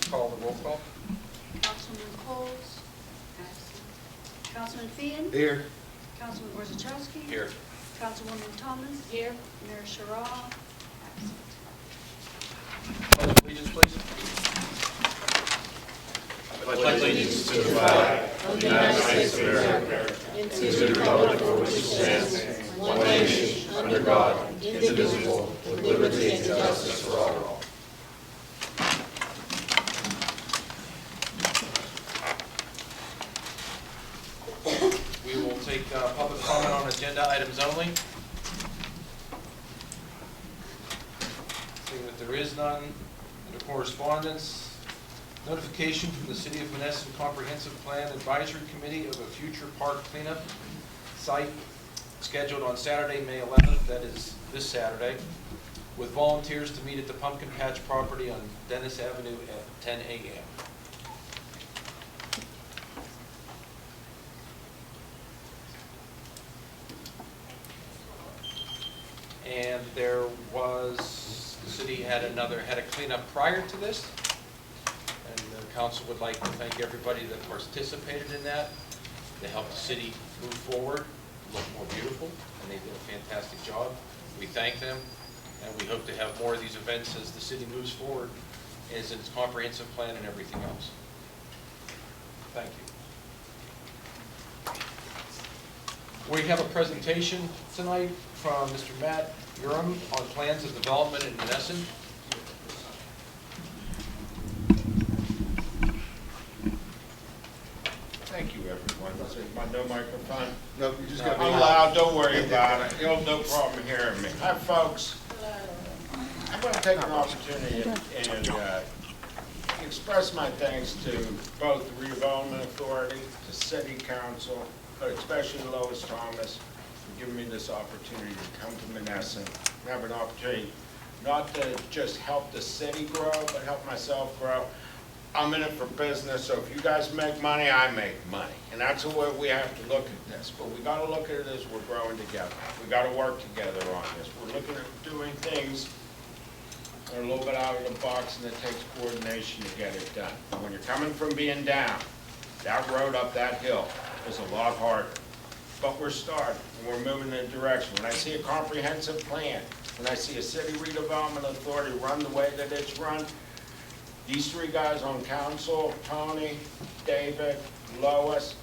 Call the roll call. Councilman Coles? Absent. Councilman Fian? Here. Councilman Orzachowski? Here. Councilwoman Thomas? Here. Mayor Sherrod? Absent. Pledge of allegiance, please. I pledge allegiance to the flag of the United States of America and to the republic for which it stands, one nation, under God, indivisible, with liberty and justice for all. We will take public comment on agenda items only. Seeing that there is none, under correspondence, notification from the City of Monessen Comprehensive Plan Advisory Committee of a future park cleanup site scheduled on Saturday, May 11th, that is this Saturday, with volunteers to meet at the Pumpkin Patch property on Dennis Avenue at 10 a.m. And there was, the city had a cleanup prior to this. And the council would like to thank everybody that participated in that. They helped the city move forward, look more beautiful, and they did a fantastic job. We thank them, and we hope to have more of these events as the city moves forward, as its comprehensive plan and everything else. Thank you. We have a presentation tonight from Mr. Matt Urim on plans of development in Monessen. Thank you, everyone. No microphone? No, you just I'm loud, don't worry about it. You'll have no problem hearing me. Hi, folks. I'm going to take an opportunity and express my thanks to both the Redevelopment Authority, to City Council, but especially Lois Thomas for giving me this opportunity to come to Monessen and have an opportunity not to just help the city grow, but help myself grow. I'm in it for business, so if you guys make money, I make money. And that's the way we have to look at this. But we got to look at it as we're growing together. We got to work together on this. We're looking at doing things that are a little bit out of the box, and it takes coordination to get it done. And when you're coming from being down, that road up that hill is a lot harder. But we're starting, and we're moving in a direction. When I see a comprehensive plan, when I see a city redevelopment authority run the way that it's run, these three guys on council, Tony, David, Lois,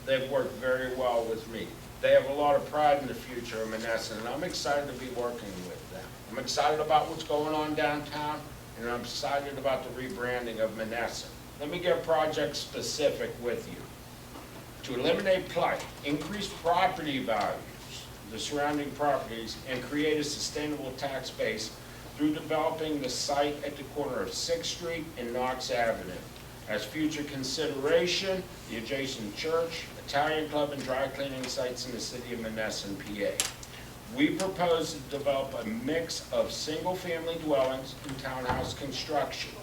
they've worked very well with me. They have a lot of pride in the future of Monessen, and I'm excited to be working with them. I'm excited about what's going on downtown, and I'm excited about the rebranding of Monessen. Let me get project specific with you. To eliminate blight, increase property values, the surrounding properties, and create a sustainable tax base through developing the site at the corner of 6th Street and Knox Avenue. As future consideration, the adjacent church, Italian club, and dry cleaning sites in the city of Monessen, PA. We propose to develop a mix of single-family dwellings and townhouse construction.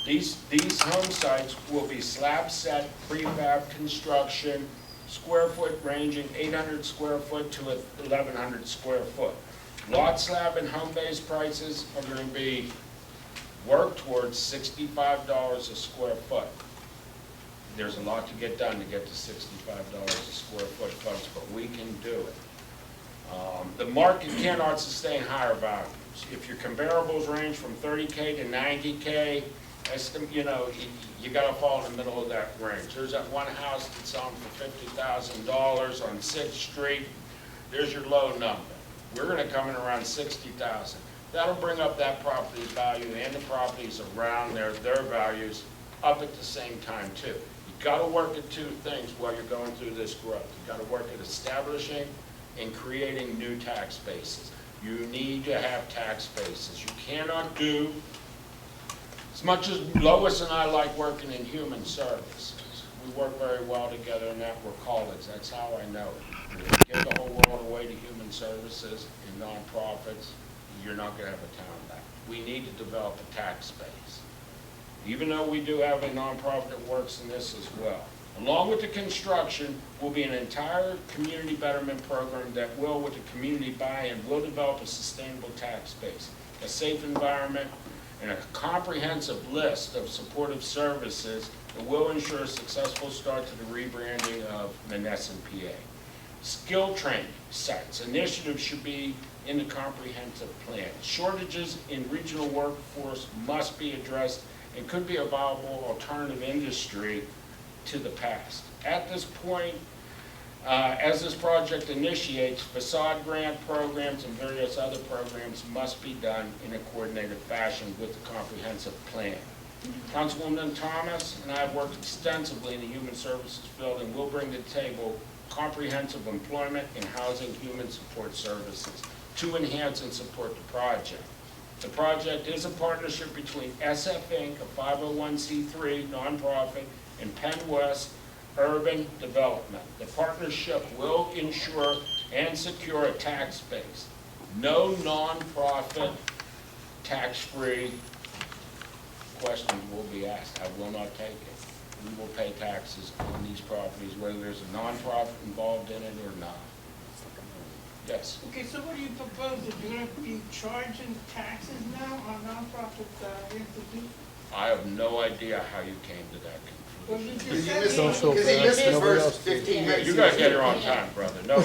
These home sites will be slab-set, prefab construction, square foot ranging 800 square foot to 1,100 square foot. Lot slab and home base prices are going to be worked towards $65 a square foot. There's a lot to get done to get to $65 a square foot, folks, but we can do it. The market cannot sustain higher values. If your comparables range from 30K to 90K, you got to fall in the middle of that range. There's that one house that's on for $50,000 on 6th Street. There's your low number. We're going to come in around $60,000. That'll bring up that property's value and the properties around their values up at the same time too. You got to work at two things while you're going through this growth. You got to work at establishing and creating new tax bases. You need to have tax bases. You cannot do, as much as Lois and I like working in human services, we work very well together in that we're colleagues. That's how I know it. If you get the whole world away to human services and nonprofits, you're not going to have a town back. We need to develop a tax base. Even though we do have a nonprofit that works in this as well. Along with the construction will be an entire community betterment program that will, with the community buy-in, will develop a sustainable tax base, a safe environment, and a comprehensive list of supportive services that will ensure a successful start to the rebranding of Monessen, PA. Skill training sites. Initiatives should be in the comprehensive plan. Shortages in regional workforce must be addressed and could be a viable alternative industry to the past. At this point, as this project initiates, facade grant programs and various other programs must be done in a coordinated fashion with the comprehensive plan. Councilwoman Thomas and I have worked extensively in the human services field and will bring to the table comprehensive employment and housing human support services to enhance and support the project. The project is a partnership between SF Inc., a 501c3 nonprofit, and Penn West Urban Development. The partnership will ensure and secure a tax base. No nonprofit, tax-free questions will be asked. I will not take it. We will pay taxes on these properties, whether there's a nonprofit involved in it or not. Yes. Okay, so what do you propose? That you're going to be charging taxes now on nonprofit entities? I have no idea how you came to that Well, you conclusion. just said Because he missed the first 15 minutes. You gotta get here on time, brother. No.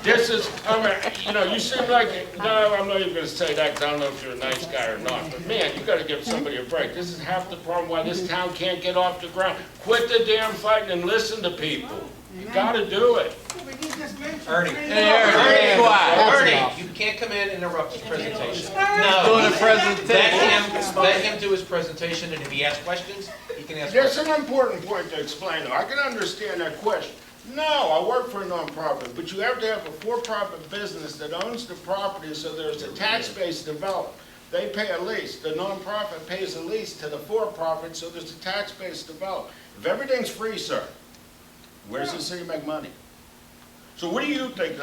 This is, I mean, you know, you seem like, no, I'm not even gonna say that because I don't know if you're a nice guy or not. But man, you gotta give somebody a break. This is half the problem why this town can't get off the ground. Quit the damn fighting and listen to people. You gotta do it. but you just mentioned. Ernie. Ernie. Ernie, you can't come in and interrupt his presentation. No. Doing a presentation. Let him do his presentation, and if he has questions, he can ask That's questions. an important point to explain, though. I can understand that question. No, I work for a nonprofit, but you have to have a for-profit business that owns the property so there's a tax base developed. They pay a lease. The nonprofit pays a lease to the for-profit so there's a tax base developed. If everything's free, sir, where does the city make money? So what do you think?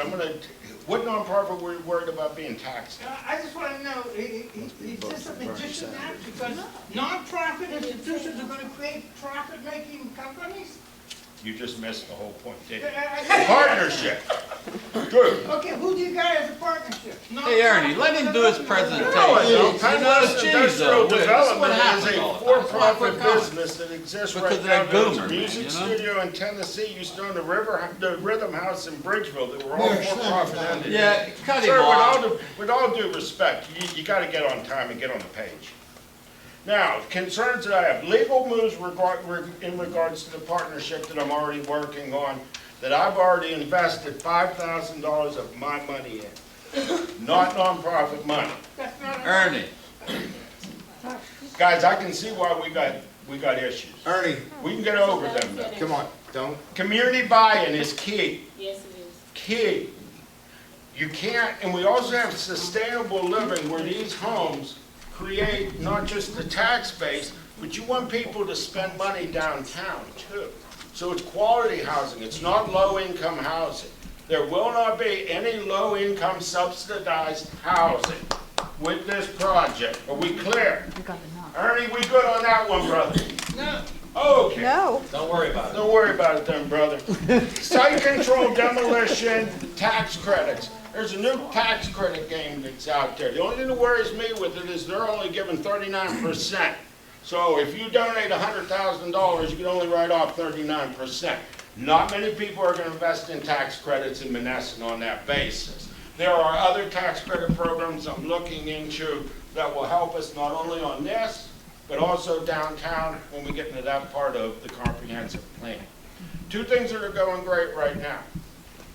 What nonprofit were you worried about being taxed? I just want to know, is this a magician act? Because nonprofit institutions are going to create profit-making companies? You just missed the whole point, didn't you? Okay, Partnership. Good. who do you got as a partnership? Hey Ernie, let him do his presentation. No, You know, Penn West geez, Industrial this is what Development is happens a all the time. for-profit That's why we're business that exists Because right of now. that There's a goomer, music you know? studio in Tennessee, used to own the Rhythm House in Bridgeville, that were all for-profit entities. Yeah, cut him Sir, off. with all due respect, you gotta get on time and get on the page. Now, concerns that I have, legal moves in regards to the partnership that I'm already working on, that I've already invested $5,000 of my money in, not nonprofit money. That's not a- Ernie, Guys, I can see why we got issues. Ernie, We can get over them though. come on, don't. Community buy-in is key. Yes, it is. Key. You can't, and we also have sustainable living where these homes create not just the tax base, but you want people to spend money downtown too. So it's quality housing, it's not low-income housing. There will not be any low-income subsidized housing with this project. Are we clear? Ernie, we good on that one, brother? No. Okay. Don't worry about it. Don't worry about it then, brother. Site control, demolition, tax credits. There's a new tax credit game that's out there. The only thing that worries me with it is they're only giving 39%. So if you donate $100,000, you can only write off 39%. Not many people are going to invest in tax credits in Monessen on that basis. There are other tax credit programs I'm looking into that will help us not only on this, but also downtown when we get into that part of the comprehensive plan. Two things that are going great right now.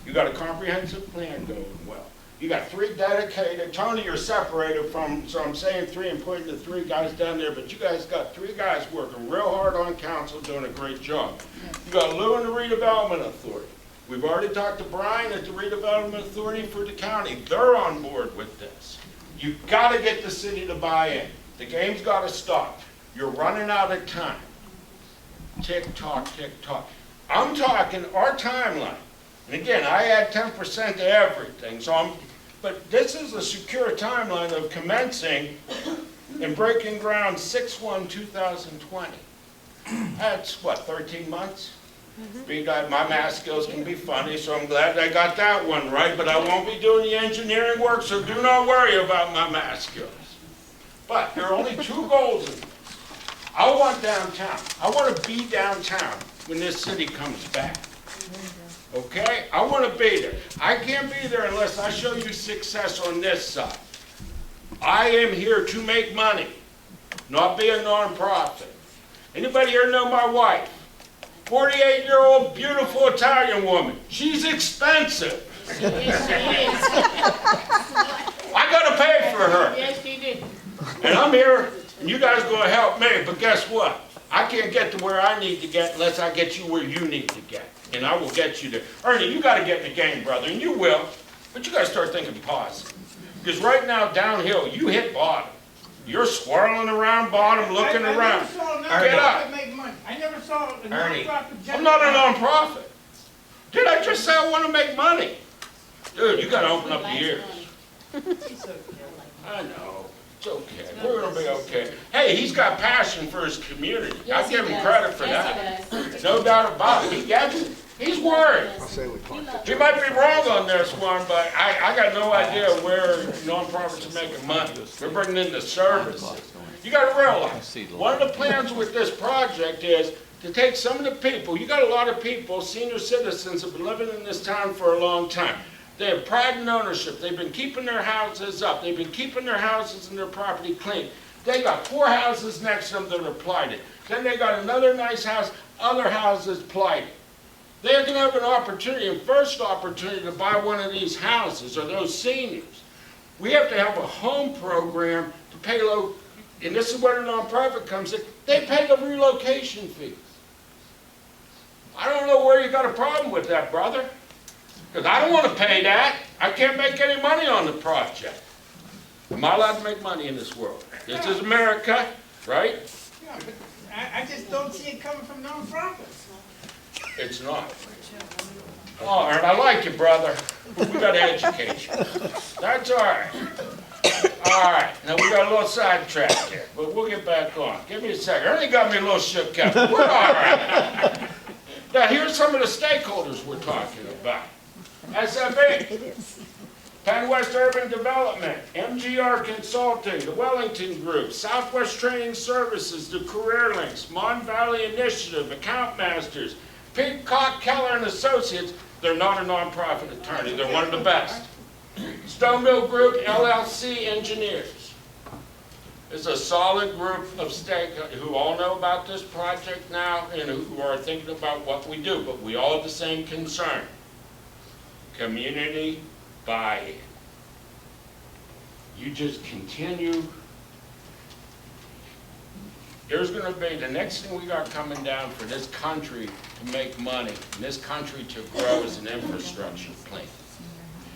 You got a comprehensive plan going well. You got 3 dedicated, Tony, you're separated from, so I'm saying 3 and pointing to 3 guys down there, but you guys got 3 guys working real hard on council, doing a great job. You got Lou and the Redevelopment Authority. We've already talked to Brian at the Redevelopment Authority for the county. They're on board with this. You've got to get the city to buy in. The game's got to stop. You're running out of time. Tick tock, tick tock. I'm talking our timeline. And again, I add 10% to everything, but this is a secure timeline of commencing and breaking ground 6/1/2020. That's what, 13 months? My math skills can be funny, so I'm glad I got that one right, but I won't be doing the engineering work, so do not worry about my math skills. But there are only two goals in this. I want downtown. I want to be downtown when this city comes back. Okay? I want to be there. I can't be there unless I show you success on this side. I am here to make money, not be a nonprofit. Anybody here know my wife? 48-year-old beautiful Italian woman. She's expensive. I got to pay for her. Yes, he did. And I'm here, and you guys are going to help me, but guess what? I can't get to where I need to get unless I get you where you need to get. And I will get you there. Ernie, you got to get in the game, brother, and you will. But you got to start thinking positive. Because right now, downhill, you hit bottom. You're swirling around bottom, looking around. Get up. Make money. I never saw a Ernie. nonprofit. I'm not a nonprofit. Did I just say I want to make money? Dude, you got to open up your ears. I know. It's okay. We're going to be okay. Hey, he's got passion for his community. I give him credit for that. No doubt about it. He gets it. He's worried. He might be wrong on this one, but I got no idea where nonprofits are making money. We're bringing in the services. You got to realize, one of the plans with this project is to take some of the people. You got a lot of people, senior citizens, have been living in this town for a long time. They have pride and ownership. They've been keeping their houses up. They've been keeping their houses and their property clean. They got 4 houses next to them that are blighted. Then they got another nice house, other houses blighted. They're going to have an opportunity, a first opportunity to buy one of these houses, or those seniors. We have to have a home program to pay low, and this is where the nonprofit comes in. They pay the relocation fees. I don't know where you got a problem with that, brother. Because I don't want to pay that. I can't make any money on the project. Am I allowed to make money in this world? This is America, right? Yeah, but I just don't see it coming from nonprofits. It's not. Oh, Ern, I like you, brother. We got education. That's all right. All right. Now, we got a little sidetrack here, but we'll get back on. Give me a second. Ernie got me a little shook up. We're all right. Now, here's some of the stakeholders we're talking about. SFE, Penn West Urban Development, MGR Consulting, the Wellington Group, Southwest Training Services, the Career Links, Mon Valley Initiative, Account Masters, Peacock, Keller and Associates. They're not a nonprofit attorney. They're one of the best. Stone Mill Group, LLC Engineers. It's a solid group of stakeholders who all know about this project now and who are thinking about what we do, but we all have the same concern. Community buy-in. You just continue. There's going to be, the next thing we got coming down for this country to make money, and this country to grow is an infrastructure plan.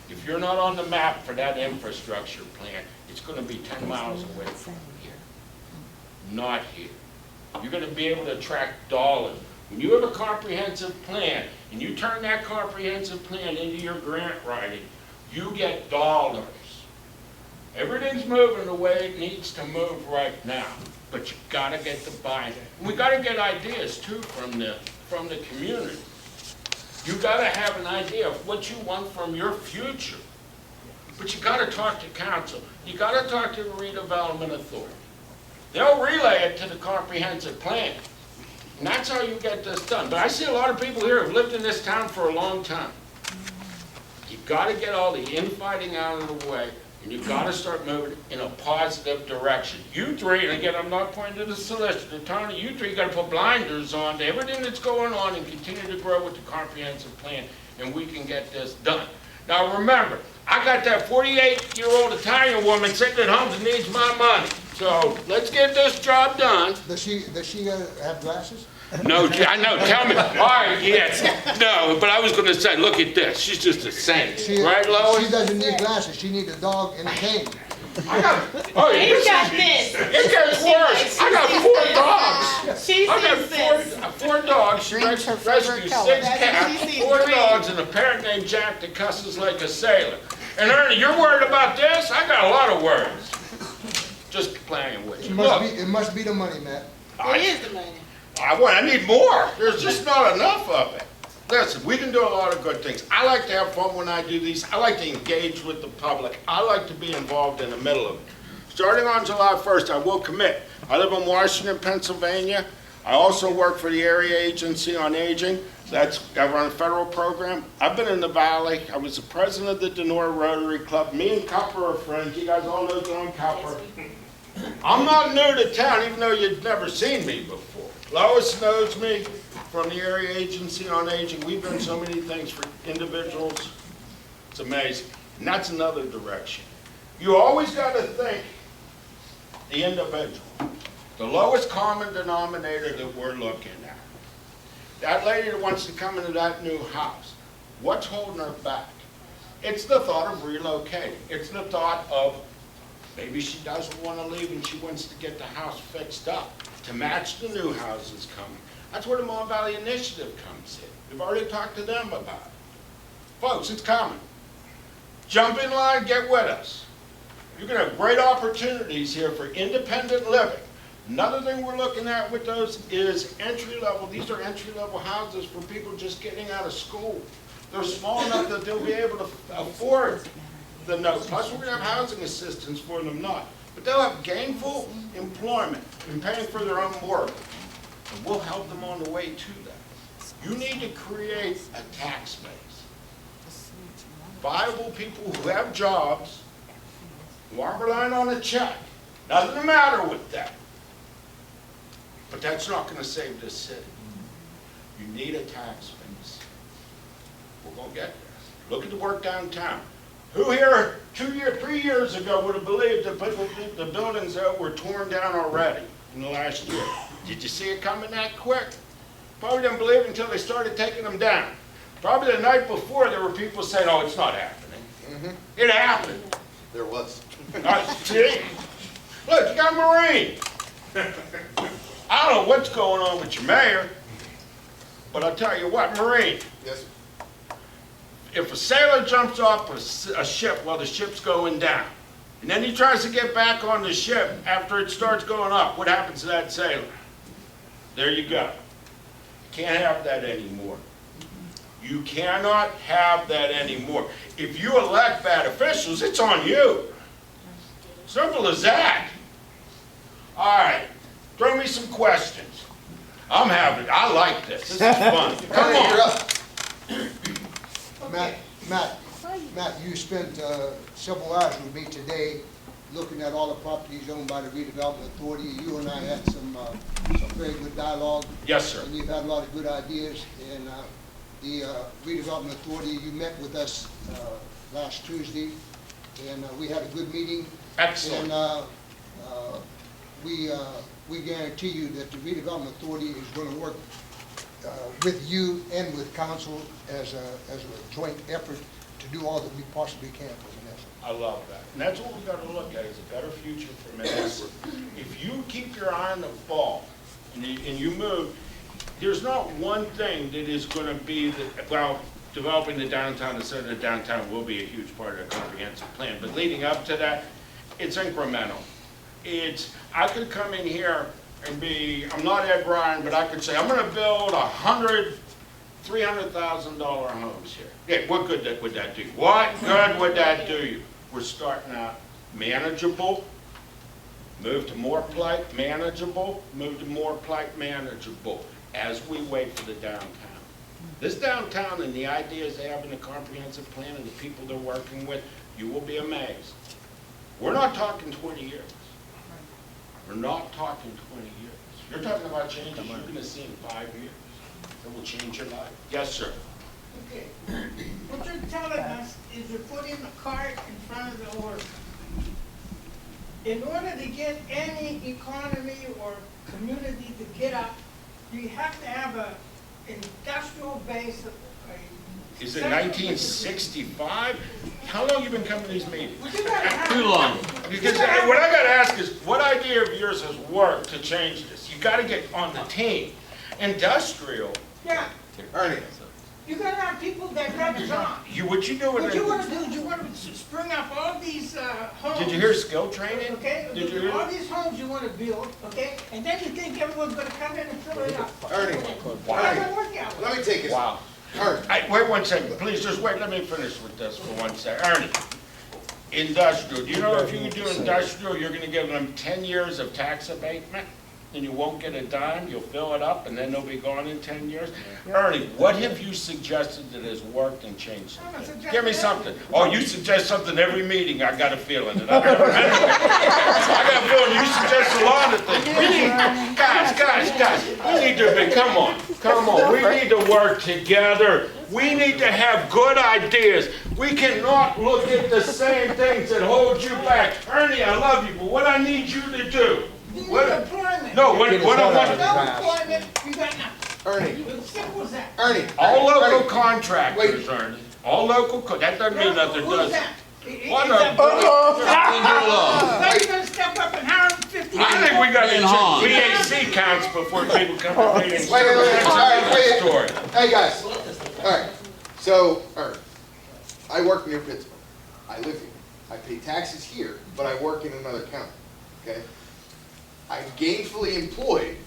If you're not on the map for that infrastructure plan, it's going to be 10 miles away from here. Not here. You're going to be able to attract dollars. When you have a comprehensive plan, and you turn that comprehensive plan into your grant writing, you get dollars. Everything's moving the way it needs to move right now, but you got to get the buy-in. We got to get ideas too from the community. You got to have an idea of what you want from your future, but you got to talk to council. You got to talk to the redevelopment authority. They'll relay it to the comprehensive plan. And that's how you get this done. But I see a lot of people here who've lived in this town for a long time. You've got to get all the infighting out of the way, and you've got to start moving in a positive direction. You three, and again, I'm not pointing to the solicitor, Tony, you three got to put blinders on to everything that's going on and continue to grow with the comprehensive plan, and we can get this done. Now remember, I got that 48-year-old Italian woman sitting at home that needs my money. So let's get this job done. Does she have glasses? No, I know. Tell me. All right, yes. No, but I was going to say, look at this. She's just a saint, right, Lois? She doesn't need glasses. She needs a dog and a cane. I got. Oh, yeah, He's got this. It gets worse. I got 4 dogs. She I got sees this. four dogs. She Green's her rescued favorite 6 color. cats, She sees 4 green. dogs, and a parrot named Jack that cusses like a sailor. And Ernie, you're worried about this? I got a lot of worries. Just playing with you. Look, It must be the money, Matt. It is the money. I need more. There's just not enough of it. Listen, we can do a lot of good things. I like to have fun when I do these. I like to engage with the public. I like to be involved in the middle of it. Starting on July 1st, I will commit. I live in Washington, Pennsylvania. I also work for the Area Agency on Aging. I run a federal program. I've been in the Valley. I was the president of the Denora Rotary Club. Me and Cupper are friends. You guys all know John Cupper. I'm not new to town, even though you've never seen me before. Lois knows me from the Area Agency on Aging. We've done so many things for individuals. It's amazing. And that's another direction. You always got to think the individual, the lowest common denominator that we're looking at. That lady that wants to come into that new house, what's holding her back? It's the thought of relocating. It's the thought of maybe she doesn't want to leave and she wants to get the house fixed up to match the new houses coming. That's where the Mon Valley Initiative comes in. We've already talked to them about it. Folks, it's coming. Jump in line, get with us. You're going to have great opportunities here for independent living. Another thing we're looking at with those is entry level. These are entry level houses for people just getting out of school. They're small enough that they'll be able to afford the note. Plus we're going to have housing assistance for them not. But they'll have gainful employment and paying for their own work. And we'll help them on the way to that. You need to create a tax base. Viable people who have jobs, who aren't relying on a check. Nothing the matter with that. But that's not going to save this city. You need a tax base. We're going to get there. Look at the work downtown. Who here 3 years ago would have believed that the buildings that were torn down already in the last year? Did you see it coming that quick? Probably didn't believe it until they started taking them down. Probably the night before there were people saying, oh, it's not happening. It happened. There was. See? Look, you got Marine. I don't know what's going on with your mayor, but I'll tell you what, Marine, Yes. if a sailor jumps off a ship while the ship's going down, and then he tries to get back on the ship after it starts going up, what happens to that sailor? There you go. Can't have that anymore. You cannot have that anymore. If you elect bad officials, it's on you. Simple as that. All right, throw me some questions. I like this. This is fun. Come on. Matt, you spent several hours with me today looking at all the properties owned by the redevelopment authority. You and I had some very good dialogue. Yes, sir. And you've had a lot of good ideas. And the redevelopment authority, you met with us last Tuesday, and we had a good meeting. Excellent. And we guarantee you that the redevelopment authority is going to work with you and with council as a joint effort to do all that we possibly can for Monessen. I love that. And that's what we've got to look at, is a better future for Monessen. If you keep your eye on the ball and you move, there's not one thing that is going to be, developing the downtown, the center of the downtown will be a huge part of the comprehensive plan. But leading up to that, it's incremental. I could come in here and I'm not Ed Ryan, but I could say, I'm going to build 100, $300,000 homes here. Yeah, what good would that do? What good would that do you? We're starting out manageable, move to more plight, manageable, move to more plight, manageable, as we wait for the downtown. This downtown and the ideas they have in the comprehensive plan and the people they're working with, you will be amazed. We're not talking 20 years. We're not talking 20 years. You're talking about changes you're going to see in 5 years that will change your life. Yes, sir. Okay. What you're telling us is you're putting a cart in front of the horse. In order to get any economy or community to get up, you have to have an industrial base. Is it 1965? How long have you been coming to these meetings? Too long. Because what I got to ask is, what idea of yours has worked to change this? You got to get on the team. Industrial. Yeah, Ernie. you gotta have people that got jobs. What you doing? What you wanna do is you wanna spring up all these homes. Did you hear skill training? Okay, Did you hear? all these homes you wanna build, okay, and then you think everyone's gonna come in and fill it up. Ernie. How does that work out? Let me take it. Wow. Ernie. Wait 1 second, please, just wait, let me finish with this for 1 second. Ernie, industrial. Do you know if you do industrial, you're gonna give them 10 years of tax abatement? And you won't get a dime, you'll fill it up, and then they'll be gone in 10 years? Ernie, what have you suggested that has worked and changed? Give me something. Oh, you suggest something every meeting, I got a feeling. I got a feeling you suggest a lot of things. Guys, we need to be, come on. We need to work together. We need to have good ideas. We cannot look at the same things that hold you back. Ernie, I love you, but what I need you to do, You need what- employment. no, what I want, No employment, you got nothing. Ernie, As simple as that. Ernie. all local Ernie, contractors, Ernie. All local, that doesn't mean nothing, Who's does it? that? What Is a- that- Are you gonna step up and hire 50? I think we got to And Hans. VAC counts before people come to meetings. Wait, all right, wait. Story. Hey, guys. All right. So, Ernie, I work near Pittsburgh. I live here. I pay taxes here, but I work in another county, okay? I'm gainfully employed,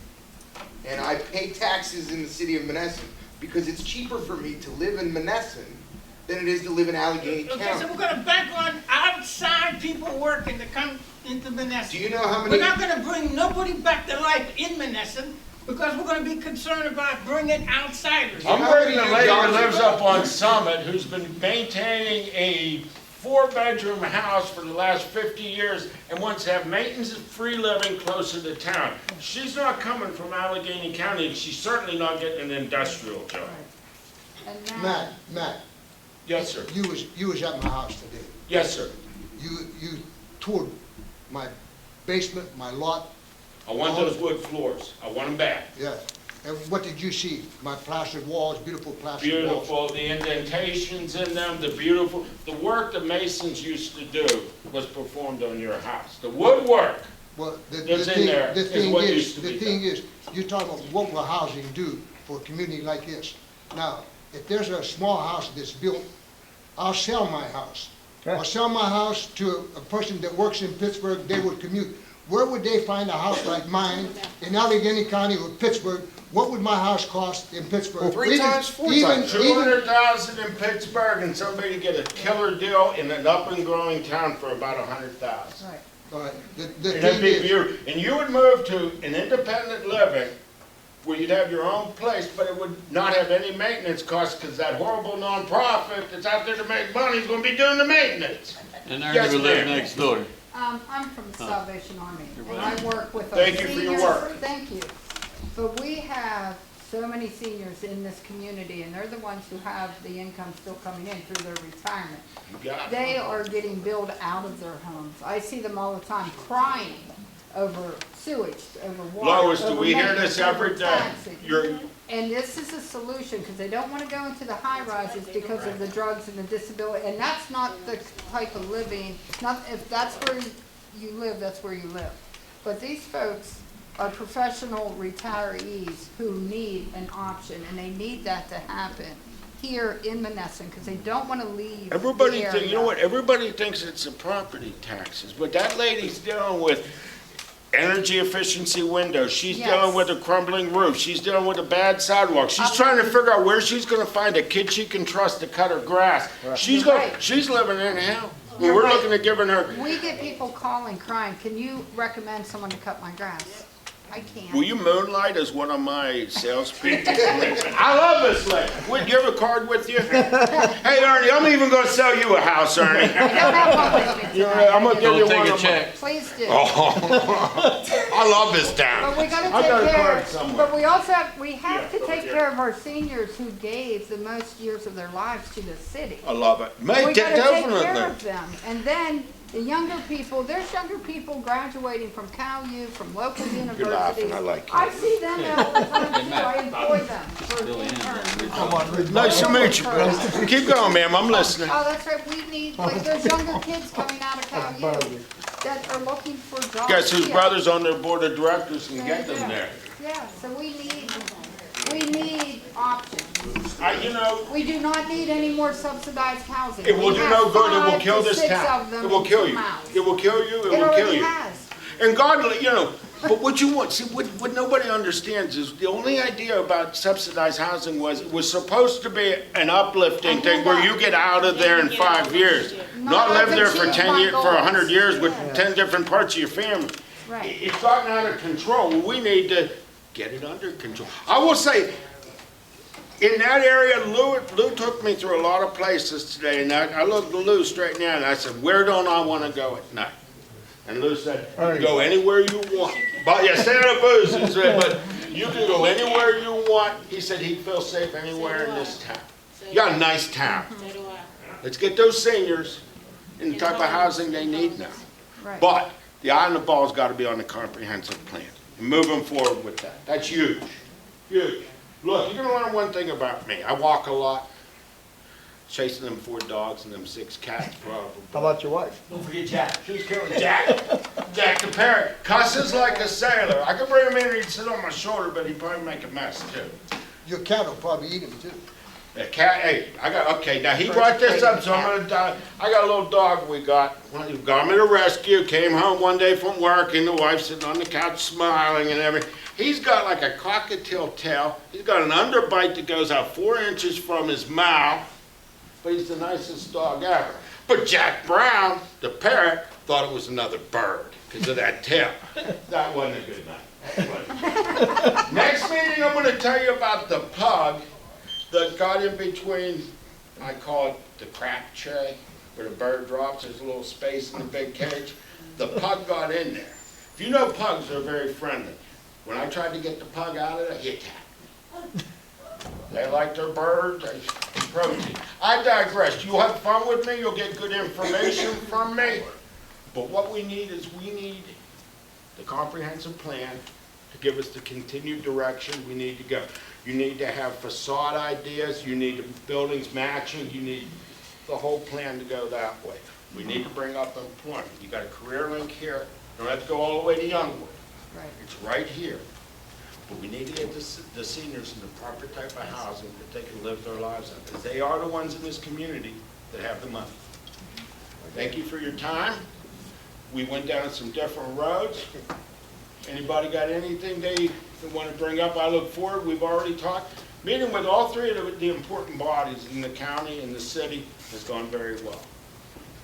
and I pay taxes in the city of Monessen because it's cheaper for me to live in Monessen than it is to live in Allegheny Okay, so County. we're gonna bank on outside people working to come into Monessen. Do you know how We're many? not gonna bring nobody back to life in Monessen because we're gonna be concerned about bringing outsiders. I'm How bringing a many lady that jobs lives are- up on Summit who's been maintaining a 4-bedroom house for the last 50 years and wants to have maintenance-free living closer to town. She's not coming from Allegheny County, and she's certainly not getting an industrial job. Matt, Yes, sir. you was at my house today. Yes, sir. You toured my basement, my lot, I want those wood floors. I want them back. yeah. And what did you see? My plastered walls, beautiful plastered walls. Beautiful, the indentations in them, the work the masons used to do was performed on your house. The woodwork. Well, That's in there is what used to be the thing is, you're talking about what will housing do for a community like this? Now, if there's a small house that's built, I'll sell my house. I'll sell my house to a person that works in Pittsburgh, they would commute. Where would they find a house like mine in Allegheny County or Pittsburgh? What would my house cost in Pittsburgh? Three times, four times. 200,000 in Pittsburgh and somebody to get a killer deal in an up and growing town for about 100,000. All right, the And thing that'd be is, beautiful. And you would move to an independent living where you'd have your own place, but it would not have any maintenance costs because that horrible nonprofit that's out there to make money is going to be doing the maintenance. And Ernie Yes, would live ma'am. next door. I'm from the Salvation Army, and I work with our Thank seniors. you for your work. Thank you. But we have so many seniors in this community, and they're the ones who have the income still coming in through their retirement. You got it. They are getting billed out of their homes. I see them all the time crying over sewage, over water, Lois, do over we hear maintenance, this every over day? taxing. You're, And this is a solution, because they don't want to go into the high rises because of the drugs and the disability, and that's not the type of living, not, if that's where you live, that's where you live. But these folks are professional retirees who need an option, and they need that to happen here in Monessen, because they don't want to leave everybody the think, you know area. what, everybody thinks it's the property taxes, but that lady's dealing with energy efficiency windows, she's Yes. dealing with a crumbling roof, she's dealing with a bad sidewalk, she's trying to figure out where she's gonna find a kid she can trust to cut her grass. You're right. She's living in hell. You're We're right. looking at giving her, We get people calling, crying, can you recommend someone to cut my grass? I can't. will you moonlight as one of my salespeople? I love this lady. Would you have a card with you? Hey, Ernie, I'm even gonna sell you a house, Ernie. I don't have one with me tonight. I'm gonna give you Don't one take a of my. check. Please do. I love this town. But we gotta I got a take card care, somewhere. but we also have to over take here. care of our seniors who gave the most years of their lives to the city. I love it. We Make gotta it take care definitely. of them, and then the younger people, there's younger people graduating from Cal U, from local universities. laughing, I like I see them all the time too, I employ them for interns. Nice to meet you, bro. Keep going, ma'am, I'm listening. Oh, that's right, we need, like, there's younger kids coming out of Cal U that are looking for jobs. Guess whose here. brother's on their board of directors can get them there. Yeah, so we need options. You know, We do not need any more subsidized housing. it will We do have no good, it will 5 kill to this 6 town. of them It will in kill 2 you. miles. It will kill you, it It will kill already you. has. And God, you know, but what you want, see, what nobody understands is the only idea about subsidized housing was, it was supposed to be an uplifting thing where you get out of there in 5 years. not live there for achieved 10 my years, for goals. 100 years with Yeah. 10 different parts of your family. Right. It's gotten out of control. We need to get it under control. I will say, in that area, Lou took me through a lot of places today, and I looked at Lou straight now, and I said, where don't I want to go at night? And Lou said, you can go anywhere you want. But yeah, stay out of booze, he said, but you can go anywhere you want. He said he'd feel safe anywhere in this town. You got a nice town. So do I. Let's get those seniors in the type of housing they need now. Right. But the eye on the ball's got to be on the comprehensive plan and moving forward with that. That's huge, huge. Look, you're going to learn one thing about me. I walk a lot, chasing them 4 dogs and them 6 cats probably. How about your wife? Don't forget Jack. She's killing Jack. Jack the parrot cusses like a sailor. I could bring him in and he'd sit on my shoulder, but he'd probably make a mess too. Your cat will probably eat him too. The cat, hey, okay, now he brought this up, so I'm gonna die. I got a little dog we got me to rescue, came home one day from work, and the wife sitting on the couch smiling and everything. He's got like a cockatiel tail. He's got an underbite that goes out 4 inches from his mouth, but he's the nicest dog ever. But Jack Brown, the parrot, thought it was another bird because of that tail. That wasn't a good night. Next meeting, I'm gonna tell you about the pug that got in between, I call it the crap tray, where the bird drops, there's a little space in the big cage. The pug got in there. If you know pugs, they're very friendly. When I tried to get the pug out of there, he attacked. They like their birds, they protein. I digress. You'll have fun with me, you'll get good information from me. But what we need is the comprehensive plan to give us the continued direction we need to go. You need to have facade ideas, you need the buildings matching, you need the whole plan to go that way. We need to bring up employment. You got a career link here, you don't have to go all the way to Youngwood. Right. It's right here. But we need to get the seniors in the proper type of housing that they can live their lives in, because they are the ones in this community that have the money. Thank you for your time. We went down some different roads. Anybody got anything they want to bring up? I look forward, we've already talked. Meeting with all 3 of the important bodies in the county and the city has gone very well.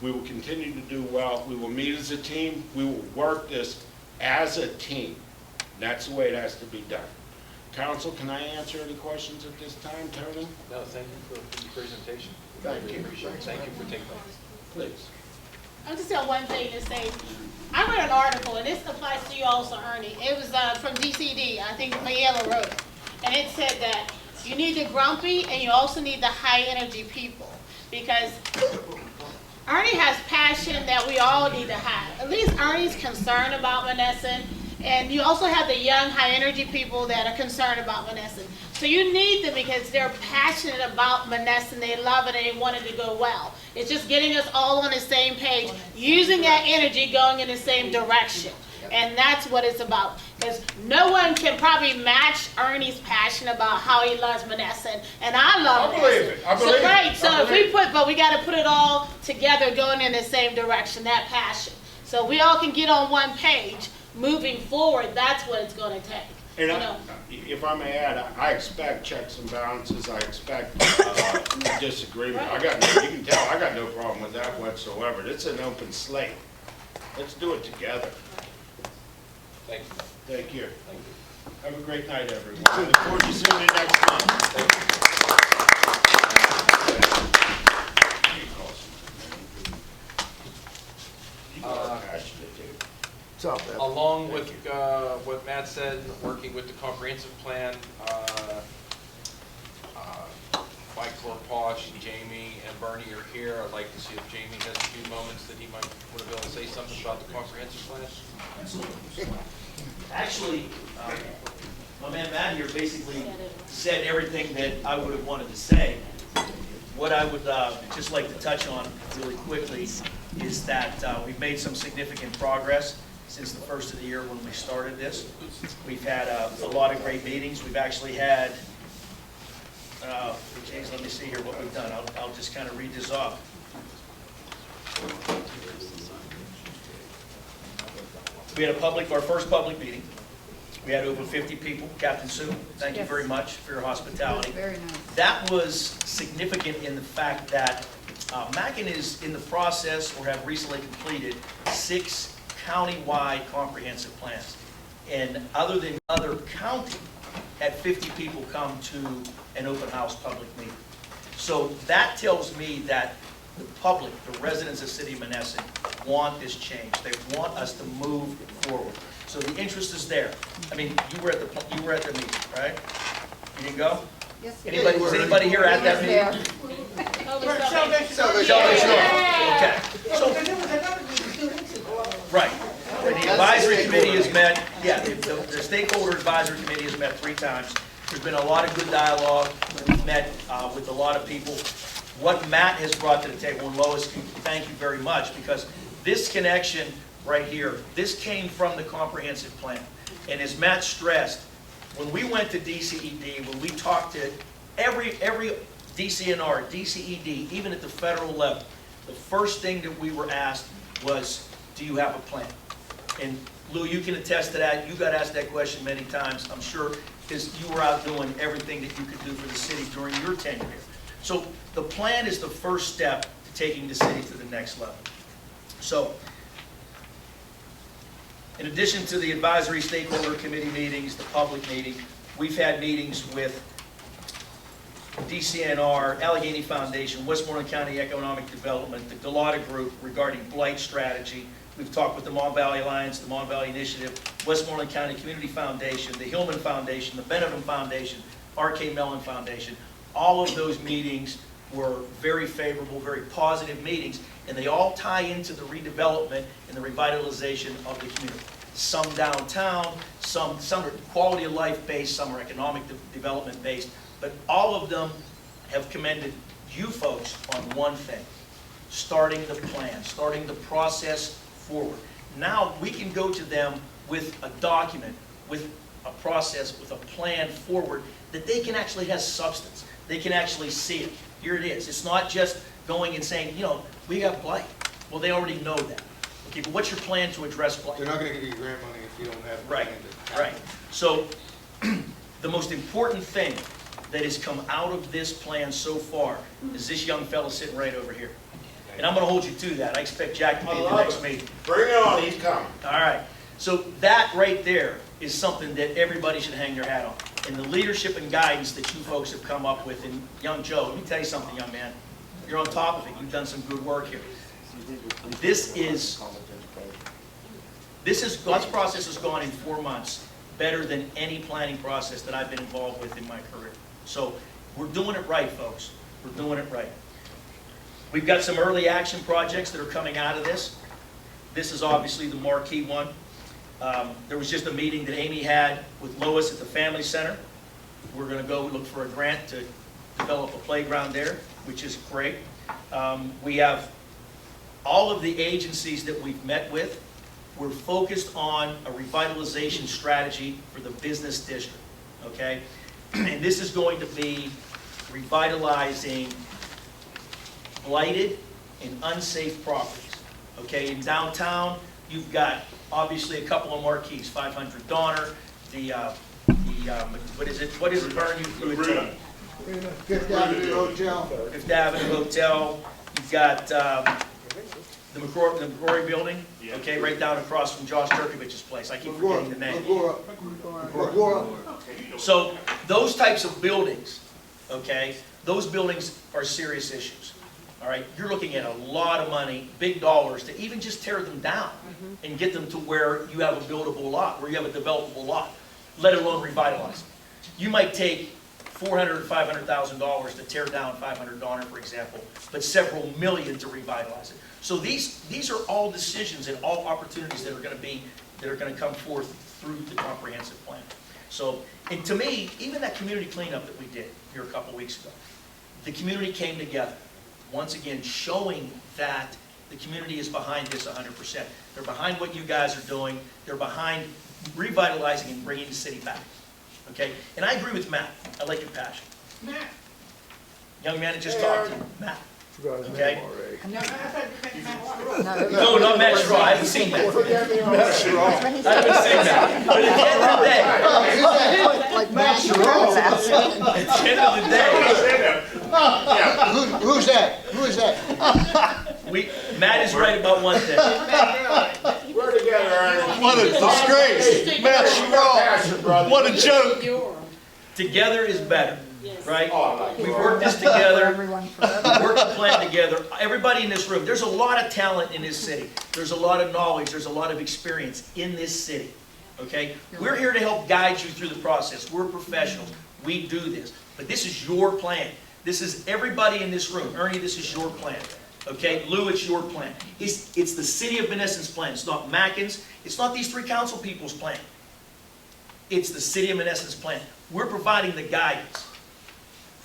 We will continue to do well. We will meet as a team. We will work this as a team. That's the way it has to be done. Council, can I answer any questions at this time, Tony? No, thank you for the presentation. Thank you. Appreciate it. Thank you for taking that. Please. I'll just tell one thing to say. I read an article, and this applies to you also, Ernie. It was from DCD, I think Mayela wrote it. And it said that you need the grumpy and you also need the high energy people. Because Ernie has passion that we all need to have. At least Ernie's concerned about Monessen. And you also have the young, high-energy people that are concerned about Monessen. So you need them because they're passionate about Monessen. They love it and they want it to go well. It's just getting us all on the same page, using that energy going in the same direction. And that's what it's about. Because no one can probably match Ernie's passion about how he loves Monessen. And I love I believe it. I believe it. Right, so I if we but we got to put it all together going in the same direction, that passion. So we all can get on one page. Moving forward, that's what it's going to take. And if I may add, I expect checks and balances. I expect disagreement. Right. You can tell I got no problem with that whatsoever. It's an open slate. Let's do it together. Thank you. Thank you. Thank you. Have a great night, everyone. Look forward to seeing you next month. Along with what Matt said, working with the comprehensive plan, Mike Korposh, Jamie, and Bernie are here. I'd like to see if Jamie has a few moments that he might want to be able to say something about the comprehensive plan. Actually, my man Matt here basically said everything that I would have wanted to say. What I would just like to touch on really quickly is that we've made some significant progress since the first of the year when we started this. We've had a lot of great meetings. We've actually had, geez, let me see here what we've done. I'll just kind of read this off. We had our first public meeting. We had over 50 people. Captain Sue, thank you very much for your hospitality. Very nice. That was significant in the fact that Mackin is in the process or have recently completed 6 county-wide comprehensive plans. And other than other county, had 50 people come to an open house public meeting. So that tells me that the public, the residents of the city of Monessen, want this change. They want us to move forward. So the interest is there. I mean, you were at the meeting, right? You didn't go? Yes. Anybody, was anybody here at that meeting? Salvation Okay. So, Because there was another meeting 2 weeks ago. right. And the advisory committee has met, the stakeholder advisory committee has met 3 times. There's been a lot of good dialogue. We've met with a lot of people. What Matt has brought to the table, and Lois, thank you very much, because this connection right here, this came from the comprehensive plan. And as Matt stressed, when we went to DCED, when we talked to every DCNR, DCED, even at the federal level, the first thing that we were asked was, do you have a plan? And Lou, you can attest to that. You got asked that question many times, I'm sure, because you were out doing everything that you could do for the city during your tenure here. So the plan is the first step to taking the city to the next level. So, in addition to the advisory stakeholder committee meetings, the public meeting, we've had meetings with DCNR, Allegheny Foundation, Westmoreland County Economic Development, the Galata Group regarding blight strategy. We've talked with the Mon Valley Alliance, the Mon Valley Initiative, Westmoreland County Community Foundation, the Hillman Foundation, the Benevin Foundation, R.K. Mellon Foundation. All of those meetings were very favorable, very positive meetings, and they all tie into the redevelopment and the revitalization of the community. Some downtown, some are quality of life based, some are economic development based, but all of them have commended you folks on one thing: starting the plan, starting the process forward. Now we can go to them with a document, with a process, with a plan forward that they can actually have substance. They can actually see it. Here it is. It's not just going and saying, you know, we got blight. Well, they already know that. Okay, but what's your plan to address blight? They're not going to give you grant money if you don't have a Right, plan. right. So the most important thing that has come out of this plan so far is this young fella sitting right over here. And I'm going to hold you to that. I expect Jack to be at the next meeting. Bring it on, he's coming. All right. So that right there is something that everybody should hang their hat on. And the leadership and guidance that you folks have come up with. And young Joe, let me tell you something, young man. You're on top of it. You've done some good work here. This process has gone in 4 months better than any planning process that I've been involved with in my career. So we're doing it right, folks. We're doing it right. We've got some early action projects that are coming out of this. This is obviously the marquee one. There was just a meeting that Amy had with Lois at the Family Center. We're going to go look for a grant to develop a playground there, which is great. We have all of the agencies that we've met with. We're focused on a revitalization strategy for the business district, okay? And this is going to be revitalizing blighted and unsafe properties, okay? In downtown, you've got obviously a couple of marquees, 500 Donner, what is it, Vern, you threw it to? Fifth Avenue Hotel. Fifth Avenue Hotel, you've got the McCrory Building, okay, right down across from Josh Turkovich's place. I keep forgetting the name. So those types of buildings, okay, those buildings are serious issues. All right, you're looking at a lot of money, big dollars, to even just tear them down and get them to where you have a buildable lot, where you have a developable lot, let alone revitalize them. You might take $400,000 or $500,000 to tear down 500 Donner, for example, but several million to revitalize it. So these are all decisions and all opportunities that are going to come forth through the comprehensive plan. So, and to me, even that community cleanup that we did here a couple weeks ago, the community came together. Once again, showing that the community is behind this 100%. They're behind what you guys are doing. They're behind revitalizing and bringing the city back. Okay? And I agree with Matt. I like your passion. Matt. Young man that just talked to you. Matt. Okay? No, I thought you meant Matt. No, not Matt Straw. I haven't seen that. I haven't seen that. But at the end of the day, Like Matt Sherrod. at the end of the day, Who's that? Who is that? right about one thing. We're together, Ernie. What a disgrace. Matt Sherrod. What a joke. Together is better, right? Oh, I like We it. work this For together. everyone We forever. work the plan together. Everybody in this room, there's a lot of talent in this city. There's a lot of knowledge, there's a lot of experience in this city, okay? We're here to help guide you through the process. We're professionals. We do this. But this is your plan. This is everybody in this room. Ernie, this is your plan, okay? Lou, it's your plan. It's the city of Monessen's plan. It's not Mackin's. It's not these three council people's plan. It's the city of Monessen's plan. We're providing the guidance,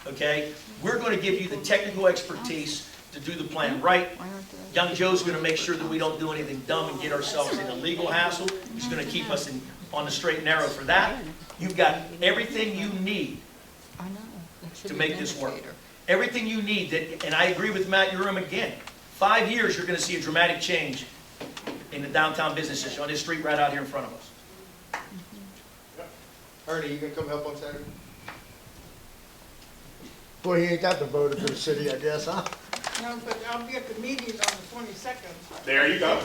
okay? We're going to give you the technical expertise to do the plan right. Why aren't there- Young Joe's going to make sure that we don't do anything dumb and get ourselves in a legal hassle. He's going to keep us on the straight and narrow for that. You've got everything you need I know. It should to be make an this work. indicator. Everything you need, that, and I agree with Matt Urim again. 5 years, you're going to see a dramatic change in the downtown business district, on this street right out here in front of us. Ernie, you gonna come help on Saturday? Boy, he ain't got the vote for the city, I guess, huh? No, but I'll be at the meeting on the 22nd. There you go.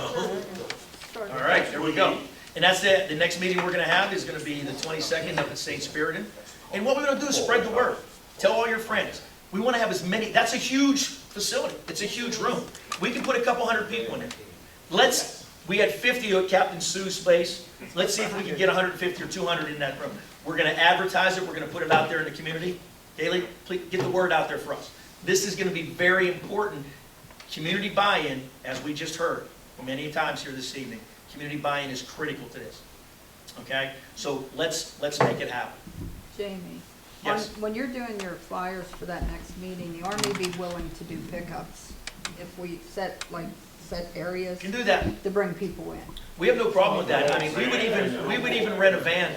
All right, there we go. And that's it. The next meeting we're going to have is going to be the 22nd up at St. Spiritan. And what we're going to do is spread the word. Tell all your friends. We want to have as many. That's a huge facility. It's a huge room. We can put a couple hundred people in there. We had 50 at Captain Sue's space. Let's see if we can get 150 or 200 in that room. We're going to advertise it. We're going to put it out there in the community. Haley, please get the word out there for us. This is going to be very important. Community buy-in, as we just heard many times here this evening. Community buy-in is critical to this. Okay? So let's make it happen. Jamie, Yes. when you're doing your flyers for that next meeting, you are maybe willing to do pickups if we set areas You can do that. to bring people in. We have no problem with that. I mean, we would even rent a van.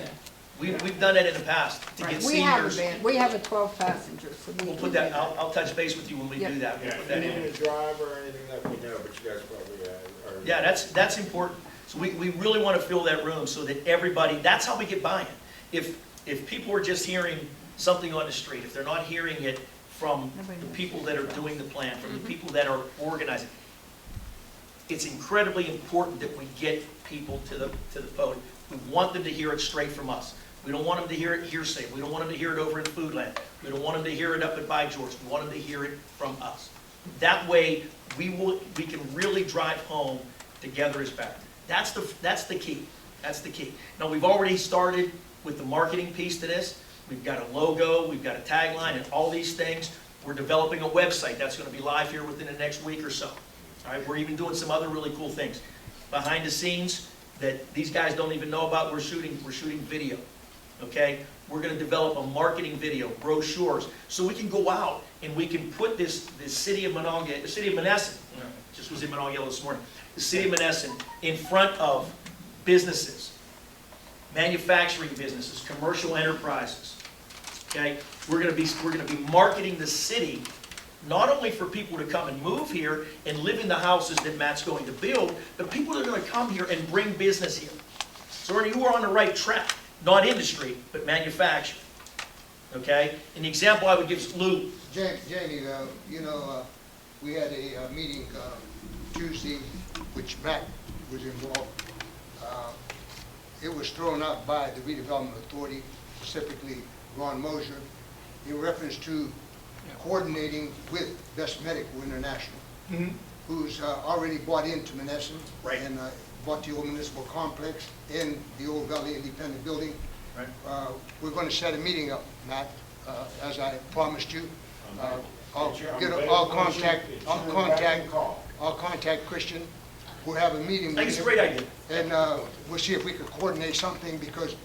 We've done it in the past to get We have a seniors. van, we have a 12 passenger, so we We'll can put do that, I'll touch base with you when we Yep. do that. We'll Yeah, put if that you in. need a driver or anything, let me know, but you guys probably are. Yeah, that's important. So we really want to fill that room so that everybody, that's how we get buy-in. If people are just hearing something on the street, if they're not hearing it from the people that are doing the plan, from the people that are organizing, it's incredibly important that we get people to the podium. We want them to hear it straight from us. We don't want them to hear it hearsay. We don't want them to hear it over in Foodland. We don't want them to hear it up at By George. We want them to hear it from us. That way, we can really drive home together is better. That's the key. That's the key. Now, we've already started with the marketing piece to this. We've got a logo, we've got a tagline, and all these things. We're developing a website that's going to be live here within the next week or so. All right, we're even doing some other really cool things behind the scenes that these guys don't even know about. We're shooting video. Okay, we're going to develop a marketing video, brochures, so we can go out and we can put this city of Monongahela, the city of Monessen, just was in Monongahela this morning, the city of Monessen in front of businesses, manufacturing businesses, commercial enterprises. Okay, we're going to be marketing the city not only for people to come and move here and live in the houses that Matt's going to build, but people that are going to come here and bring business here. So Ernie, you are on the right track. Not industry, but manufacturing. Okay? And the example I would give is Lou. Jamie, we had a meeting Tuesday, which Matt was involved. It was thrown out by the redevelopment authority, specifically Ron Mosier, in reference to coordinating with Best Medical International, who's already bought into Monessen Right. and bought the old municipal complex and the old Valley Independent Building. Right. We're going to set a meeting up, Matt, as I promised you. I'll contact Christian. We'll have a meeting I think with it's a him. great idea. And we'll see if we can coordinate something, because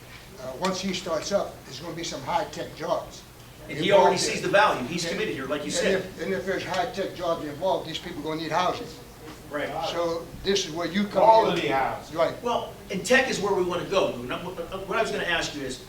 once he starts up, there's going to be some high-tech jobs. And he already involved sees in the it. value. He's committed here, like you said. And if there's high-tech jobs involved, these people are going to need housing. Right. So this is where you come in. Quality housing. Right. Well, and tech is where we want to go. Lou. Now, what I was going to ask you is,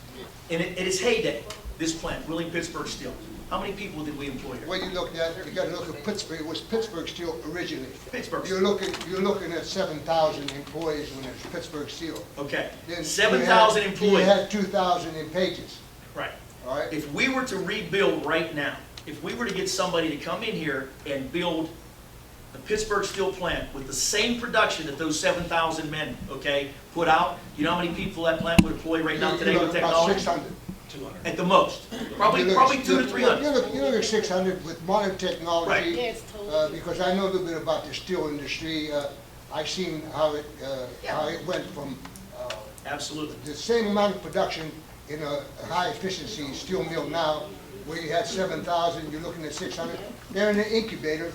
in its heyday, this plant, Willing Pittsburgh Steel, how many people did we employ here? When you look at it, you got to look at Pittsburgh. It was Pittsburgh Steel originally. Pittsburgh. You're looking at 7,000 employees when it's Pittsburgh Steel. Okay. Then 7,000 You employees. had 2,000 in Pages. Right. All right. If we were to rebuild right now, if we were to get somebody to come in here and build the Pittsburgh steel plant, with the same production that those 7,000 men, okay, put out, you know how many people that plant would employ right now today with About technology? 600. At the most. Probably 200 to 300. You look at 600 with modern Right. technology. Yeah, it's totally. Because I know a little bit about the steel industry. I've seen how it went from Absolutely. the same amount of production in a high efficiency steel mill now, where you had 7,000, you're looking at 600. They're in an incubator,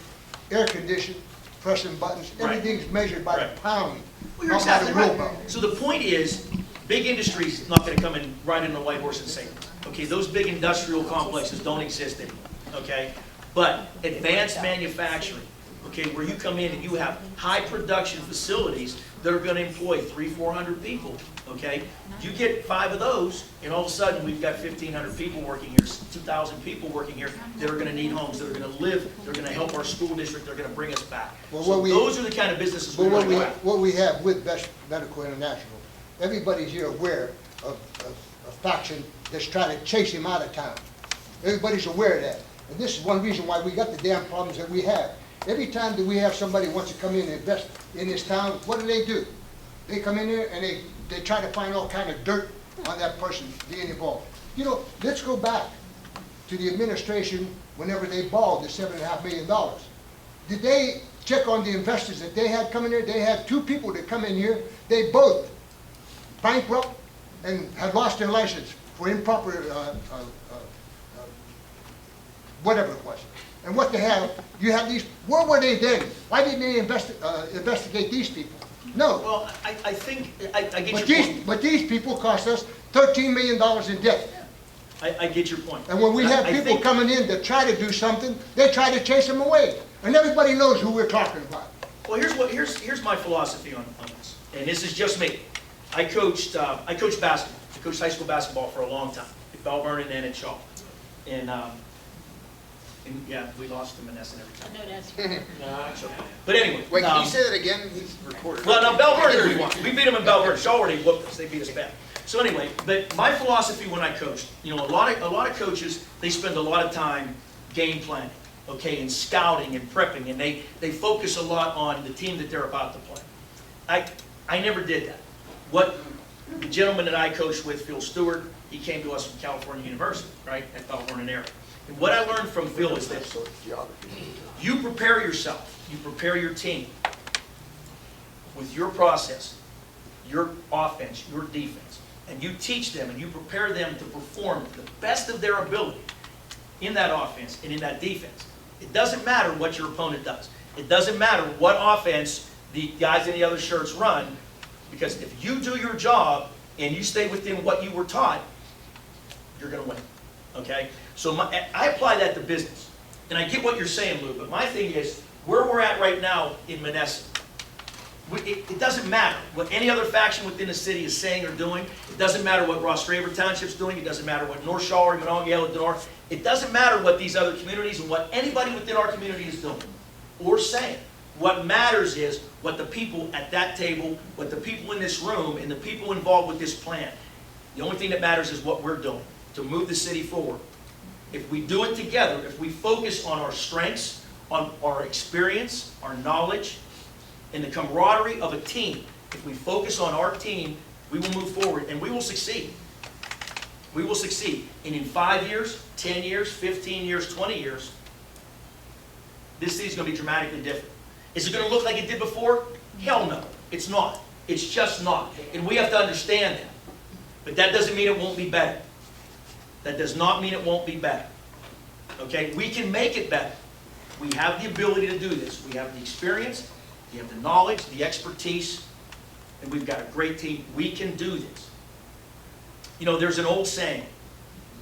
air conditioned, pressing buttons, Right. everything's measured by the Right. pound, Well, you're not by the exactly right. robot. So the point is, big industry's not gonna come and ride in a white horse and save it. Okay, those big industrial complexes don't exist anymore, okay? But advanced manufacturing, okay, where you come in and you have high production facilities that are gonna employ 300-400 people, okay? You get 5 of those, and all of a sudden, we've got 1,500 people working here, 2,000 people working here that are gonna need homes, that are gonna live, they're gonna help our school district, they're gonna bring us back. Well, So what we- those are the kind of businesses we But wanna go after. what we have with Best Medical International, everybody's here aware of a faction that's trying to chase him out of town. Everybody's aware of that. And this is one reason why we got the damn problems that we have. Every time that we have somebody who wants to come in and invest in this town, what do? They come in there and they try to find all kind of dirt on that person being involved. You know, let's go back to the administration whenever they borrowed the $7.5 million. Did they check on the investors that they had coming here? They had 2 people that come in here. They both bankrupt and had lost their license for improper, whatever it was. And what the hell, you have these, where were they then? Why didn't they investigate these people? No. Well, I think, I get But your point. these people cost us $13 million in debt. I get your point. And when we have I people think- coming in that try to do something, they try to chase them away. And everybody knows who we're talking about. Well, here's my philosophy on this, and this is just me. I coached basketball. I coached high school basketball for a long time at Bell Vernon and at Shaw. And yeah, we lost to Monessen every time. I know that's. No, it's okay. But anyway. Wait, can you say that again? He's recorded. Well, no, Bell Vernon, we beat them in Bell Vernon. Shaw already whooped us. They beat us bad. So anyway, but my philosophy when I coached, you know, a lot of coaches, they spend a lot of time game planning, okay, and scouting and prepping, and they focus a lot on the team that they're about to play. I never did that. What the gentleman that I coached with, Phil Stewart, he came to us from California University, right, at Bell Vernon area. And what I learned from Phil is this: you prepare yourself, you prepare your team with your process, your offense, your defense, and you teach them and you prepare them to perform to the best of their ability in that offense and in that defense. It doesn't matter what your opponent does. It doesn't matter what offense the guys in the other shirts run, because if you do your job and you stay within what you were taught, you're going to win. Okay? So I apply that to business. And I get what you're saying, Lou, but my thing is, where we're at right now in Monessen, it doesn't matter what any other faction within the city is saying or doing. It doesn't matter what Ross Draver Township's doing. It doesn't matter what North Shaw or Monongahela Denora. It doesn't matter what these other communities and what anybody within our community is doing or saying. What matters is what the people at that table, what the people in this room, and the people involved with this plan. The only thing that matters is what we're doing to move the city forward. If we do it together, if we focus on our strengths, on our experience, our knowledge, and the camaraderie of a team, if we focus on our team, we will move forward and we will succeed. We will succeed. And in 5 years, 10 years, 15 years, 20 years, this city's going to be dramatically different. Is it going to look like it did before? Hell no. It's not. It's just not. And we have to understand that. But that doesn't mean it won't be better. That does not mean it won't be better. Okay? We can make it better. We have the ability to do this. We have the experience, we have the knowledge, the expertise, and we've got a great team. We can do this. You know, there's an old saying,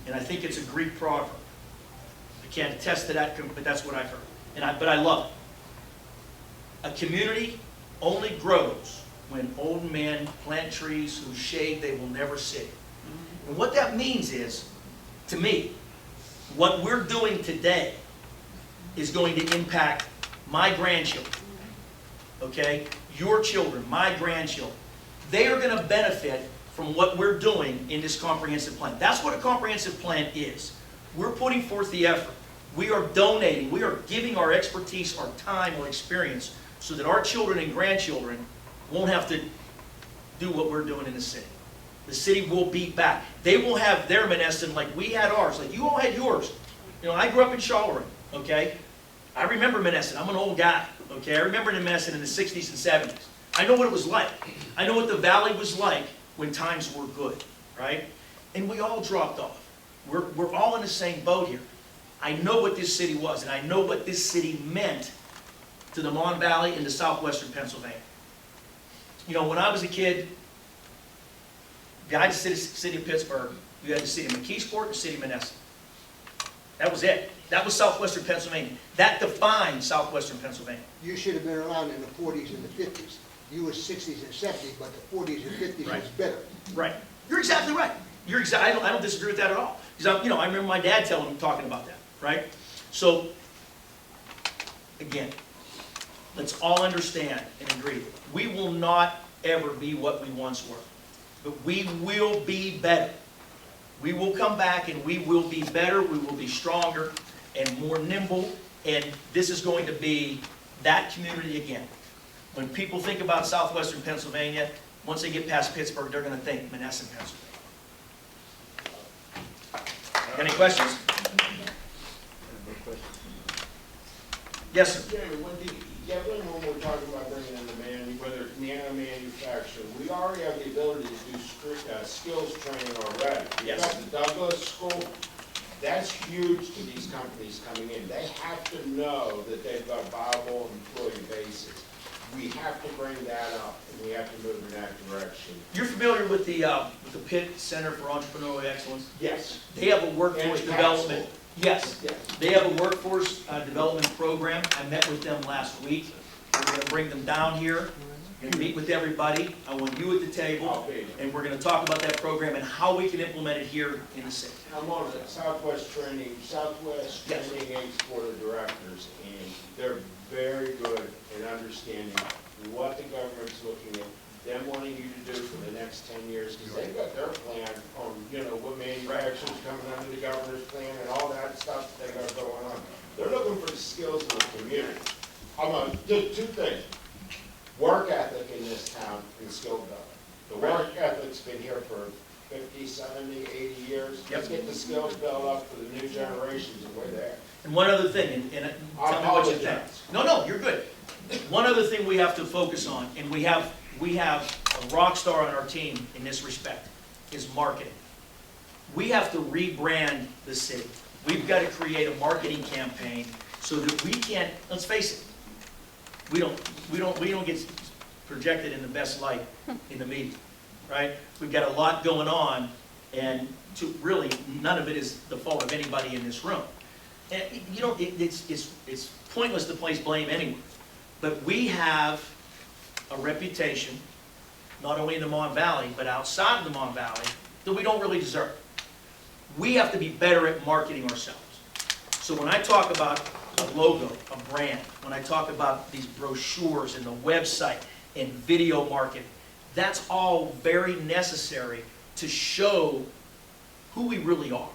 and I think it's a Greek proverb. I can't attest to that, but that's what I've heard. But I love it. A community only grows when old men plant trees whose shade they will never see. And what that means is, to me, what we're doing today is going to impact my grandchildren, okay? Your children, my grandchildren. They are going to benefit from what we're doing in this comprehensive plan. That's what a comprehensive plan is. We're putting forth the effort. We are donating, we are giving our expertise, our time, our experience, so that our children and grandchildren won't have to do what we're doing in the city. The city will be back. They will have their Monessen like we had ours, like you all had yours. You know, I grew up in Charleroi, okay? I remember Monessen. I'm an old guy, okay? I remember Monessen in the 60s and 70s. I know what it was like. I know what the valley was like when times were good, right? And we all dropped off. We're all in the same boat here. I know what this city was, and I know what this city meant to the Mon Valley and to southwestern Pennsylvania. You know, when I was a kid, behind the city of Pittsburgh, you had the city of McKeesport and the city of Monessen. That was it. That was southwestern Pennsylvania. That defined southwestern Pennsylvania. You should have been around in the 40s and the 50s. You was 60s and 70s, but the 40s and 50s Right. was better. Right. You're exactly right. I don't disagree with that at all. Because I remember my dad talking about that, right? So, again, let's all understand and agree. We will not ever be what we once were. But we will be better. We will come back and we will be better, we will be stronger and more nimble, and this is going to be that community again. When people think about southwestern Pennsylvania, once they get past Pittsburgh, they're going to think Monessen, Pennsylvania. Any questions? Yes, sir. Jamie, when we're talking about bringing in the whether it's nano manufacturing, we already have the ability to do skills training already. Yes. We've got the Douglas School. That's huge to these companies coming in. They have to know that they've got a viable employee basis. We have to bring that up, and we have to move in that direction. You're familiar with the Pitt Center for Entrepreneurial Excellence? Yes. They have a workforce And development. Yes. Yes. They have a workforce development program. I met with them last week. We're going to bring them down here. We're going to meet with everybody. I want you at the table. And we're going to talk about that program and how we can implement it here in the city. I'm on the Southwest Training Yes. Aids Board of Directors, and they're very good in understanding what the government's looking at, them wanting you to do for the next 10 years, because they've got their plan on, what manufacturers coming under the governor's plan and all that stuff that they got going on. They're looking for the skills in the community. I'm going to do two things. Work ethic in this town and skill development. The work ethic's been here for 50, 70, 80 years. Let's get the skills built up for the new generations, and we're there. And one other thing, and tell me what you think. No, you're good. One other thing we have to focus on, and we have a rock star on our team in this respect, is marketing. We have to rebrand the city. We've got to create a marketing campaign so that we can't, let's face it, we don't get projected in the best light in the media, right? We've got a lot going on, and really none of it is the fault of anybody in this room. And it's pointless to place blame anywhere. But we have a reputation, not only in the Mon Valley, but outside of the Mon Valley, that we don't really deserve. We have to be better at marketing ourselves. So when I talk about a logo, a brand, when I talk about these brochures and the website and video marketing, that's all very necessary to show who we really are.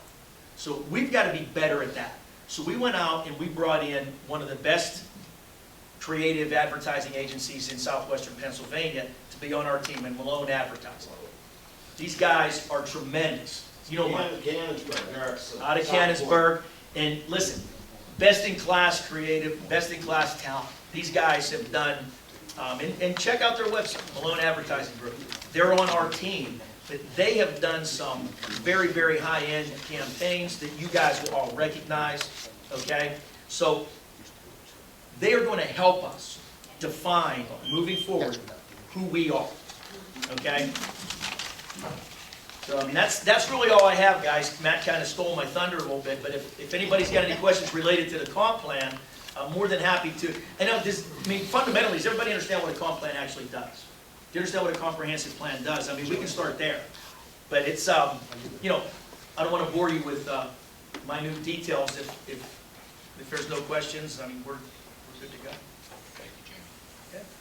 So we've got to be better at that. So we went out and we brought in one of the best creative advertising agencies in southwestern Pennsylvania to be on our team in Malone Advertising. These guys are tremendous. You know what? Out of Canonsburg. And listen, best in class creative, best in class talent. These guys have done, and check out their website, Malone Advertising Group. They're on our team. But they have done some very, very high-end campaigns that you guys will all recognize, okay? So they are going to help us define, moving forward, who we are, okay? So, I mean, that's really all I have, guys. Matt kind of stole my thunder a little bit, but if anybody's got any questions related to the comp plan, I'm more than happy to. Fundamentally, does everybody understand what a comp plan actually does? Do you understand what a comprehensive plan does? I mean, we can start there. But it's, I don't want to bore you with minute details. If there's no questions, I mean, we're good to go. Thank you, Jamie.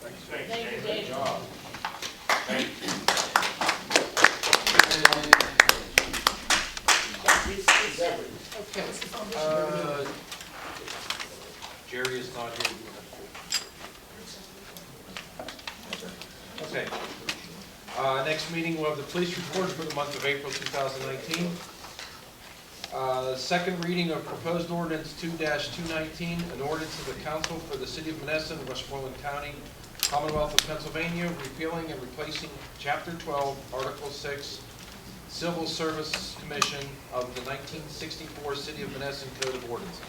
Okay. Thank you, Jamie. Good job. Thank you. It's everything. Jerry is not here. Okay. Next meeting, we'll have the police report for the month of April 2019. Second reading of proposed ordinance 2-219, an ordinance of the council for the city of Monessen, Westmoreland County, Commonwealth of Pennsylvania, repealing and replacing Chapter 12, Article 6, Civil Service Commission of the 1964 City of Monessen Code of Ordinances.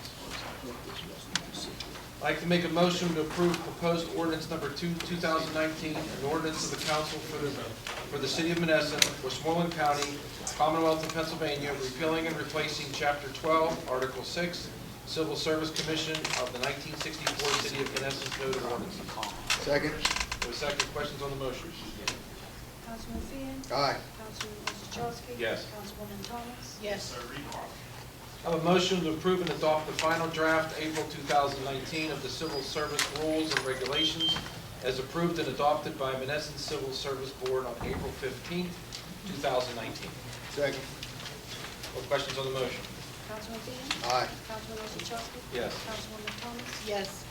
I'd like to make a motion to approve proposed ordinance number 2, 2019, an ordinance of the council for the city of Monessen, Westmoreland County, Commonwealth of Pennsylvania, repealing and replacing Chapter 12, Article 6, Civil Service Commission of the 1964 City of Monessen Code of Ordinances. Second. For a second, questions on the motion? Councilman Fian. Aye. Councilman Orzachowski. Yes. Councilwoman Thomas. Yes. I have a motion to approve and adopt the final draft April 2019 of the Civil Service Rules and Regulations as approved and adopted by Monessen Civil Service Board on April 15, 2019. Second. What questions on the motion? Councilman Fian. Aye. Councilman Orzachowski. Yes. Councilwoman Thomas. Yes.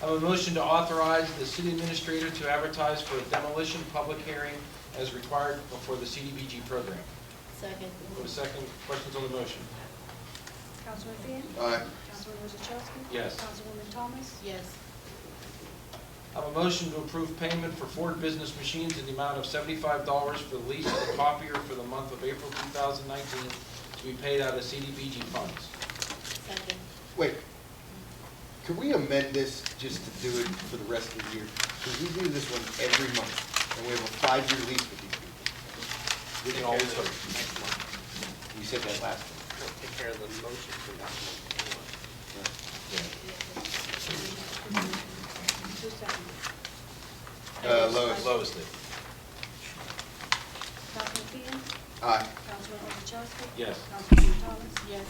I have a motion to authorize the city administrator to advertise for a demolition public hearing as required for the CDBG program. Second. For a second, questions on the motion? Councilman Fian. Aye. Councilman Orzachowski. Yes. Councilwoman Thomas. Yes. I have a motion to approve payment for Ford Business Machines in the amount of $75 for the lease of the copier for the month of April 2019 to be paid out of CDBG funds. Second. Wait. Could we amend this just to do it for the rest of the year? Because we do this one every month, and we have a 5-year lease with these people. We can always hope next month. We said that last time. We'll take care of the motion for that Who seconded? Lois. Lois did. Councilman Fian. Aye. Councilman Orzachowski. Yes. Councilwoman Thomas. Yes.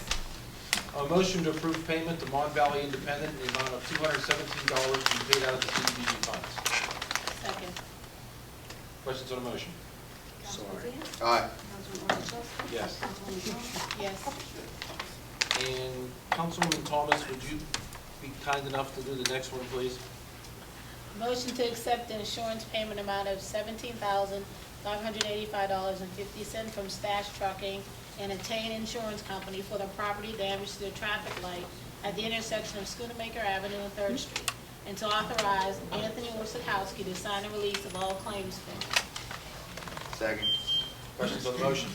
A motion to approve payment to Mon Valley Independent in the amount of $217 to be paid out of the CDBG funds. Second. Questions on the motion? Councilman Fian. Aye. Councilman Orzachowski. Yes. Councilwoman Thomas. Yes. And Councilwoman Thomas, would you be kind enough to do the next one, please? Motion to accept the insurance payment amount of $17,585.50 from Stash Trucking and Attain Insurance Company for the property damage to the traffic light at the intersection of Schoonamaker Avenue and 3rd Street, and to authorize Anthony Orzachowski to sign a release of all claims funds. Second. Questions on the motion?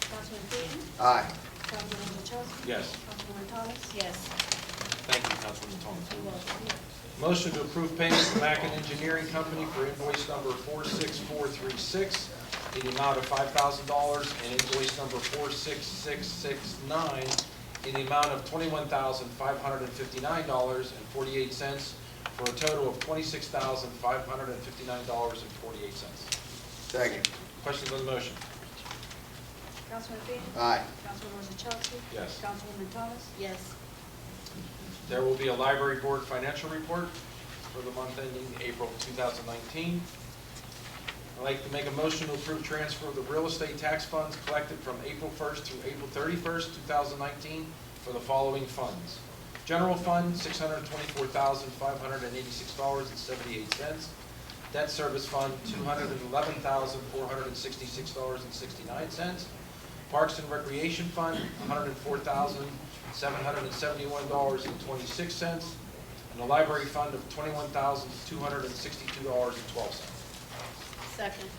Councilman Fian. Aye. Councilman Orzachowski. Yes. Councilwoman Thomas. Yes. Thank you, Councilwoman Thomas. You're welcome. Motion to approve payment to Mackin Engineering Company for invoice number 46436 in the amount of $5,000 and invoice number 46669 in the amount of $21,559.48 for a total of $26,559.48. Second. Questions on the motion? Councilman Fian. Aye. Councilman Orzachowski. Yes. Councilwoman Thomas. Yes. There will be a library board financial report for the month ending April 2019. I'd like to make a motion to approve transfer of the real estate tax funds collected from April 1st through April 31st, 2019 for the following funds. General Fund, $624,586.78. Debt Service Fund, $211,466.69. Parks and Recreation Fund, $104,771.26, and the Library Fund of $21,262.12. Second.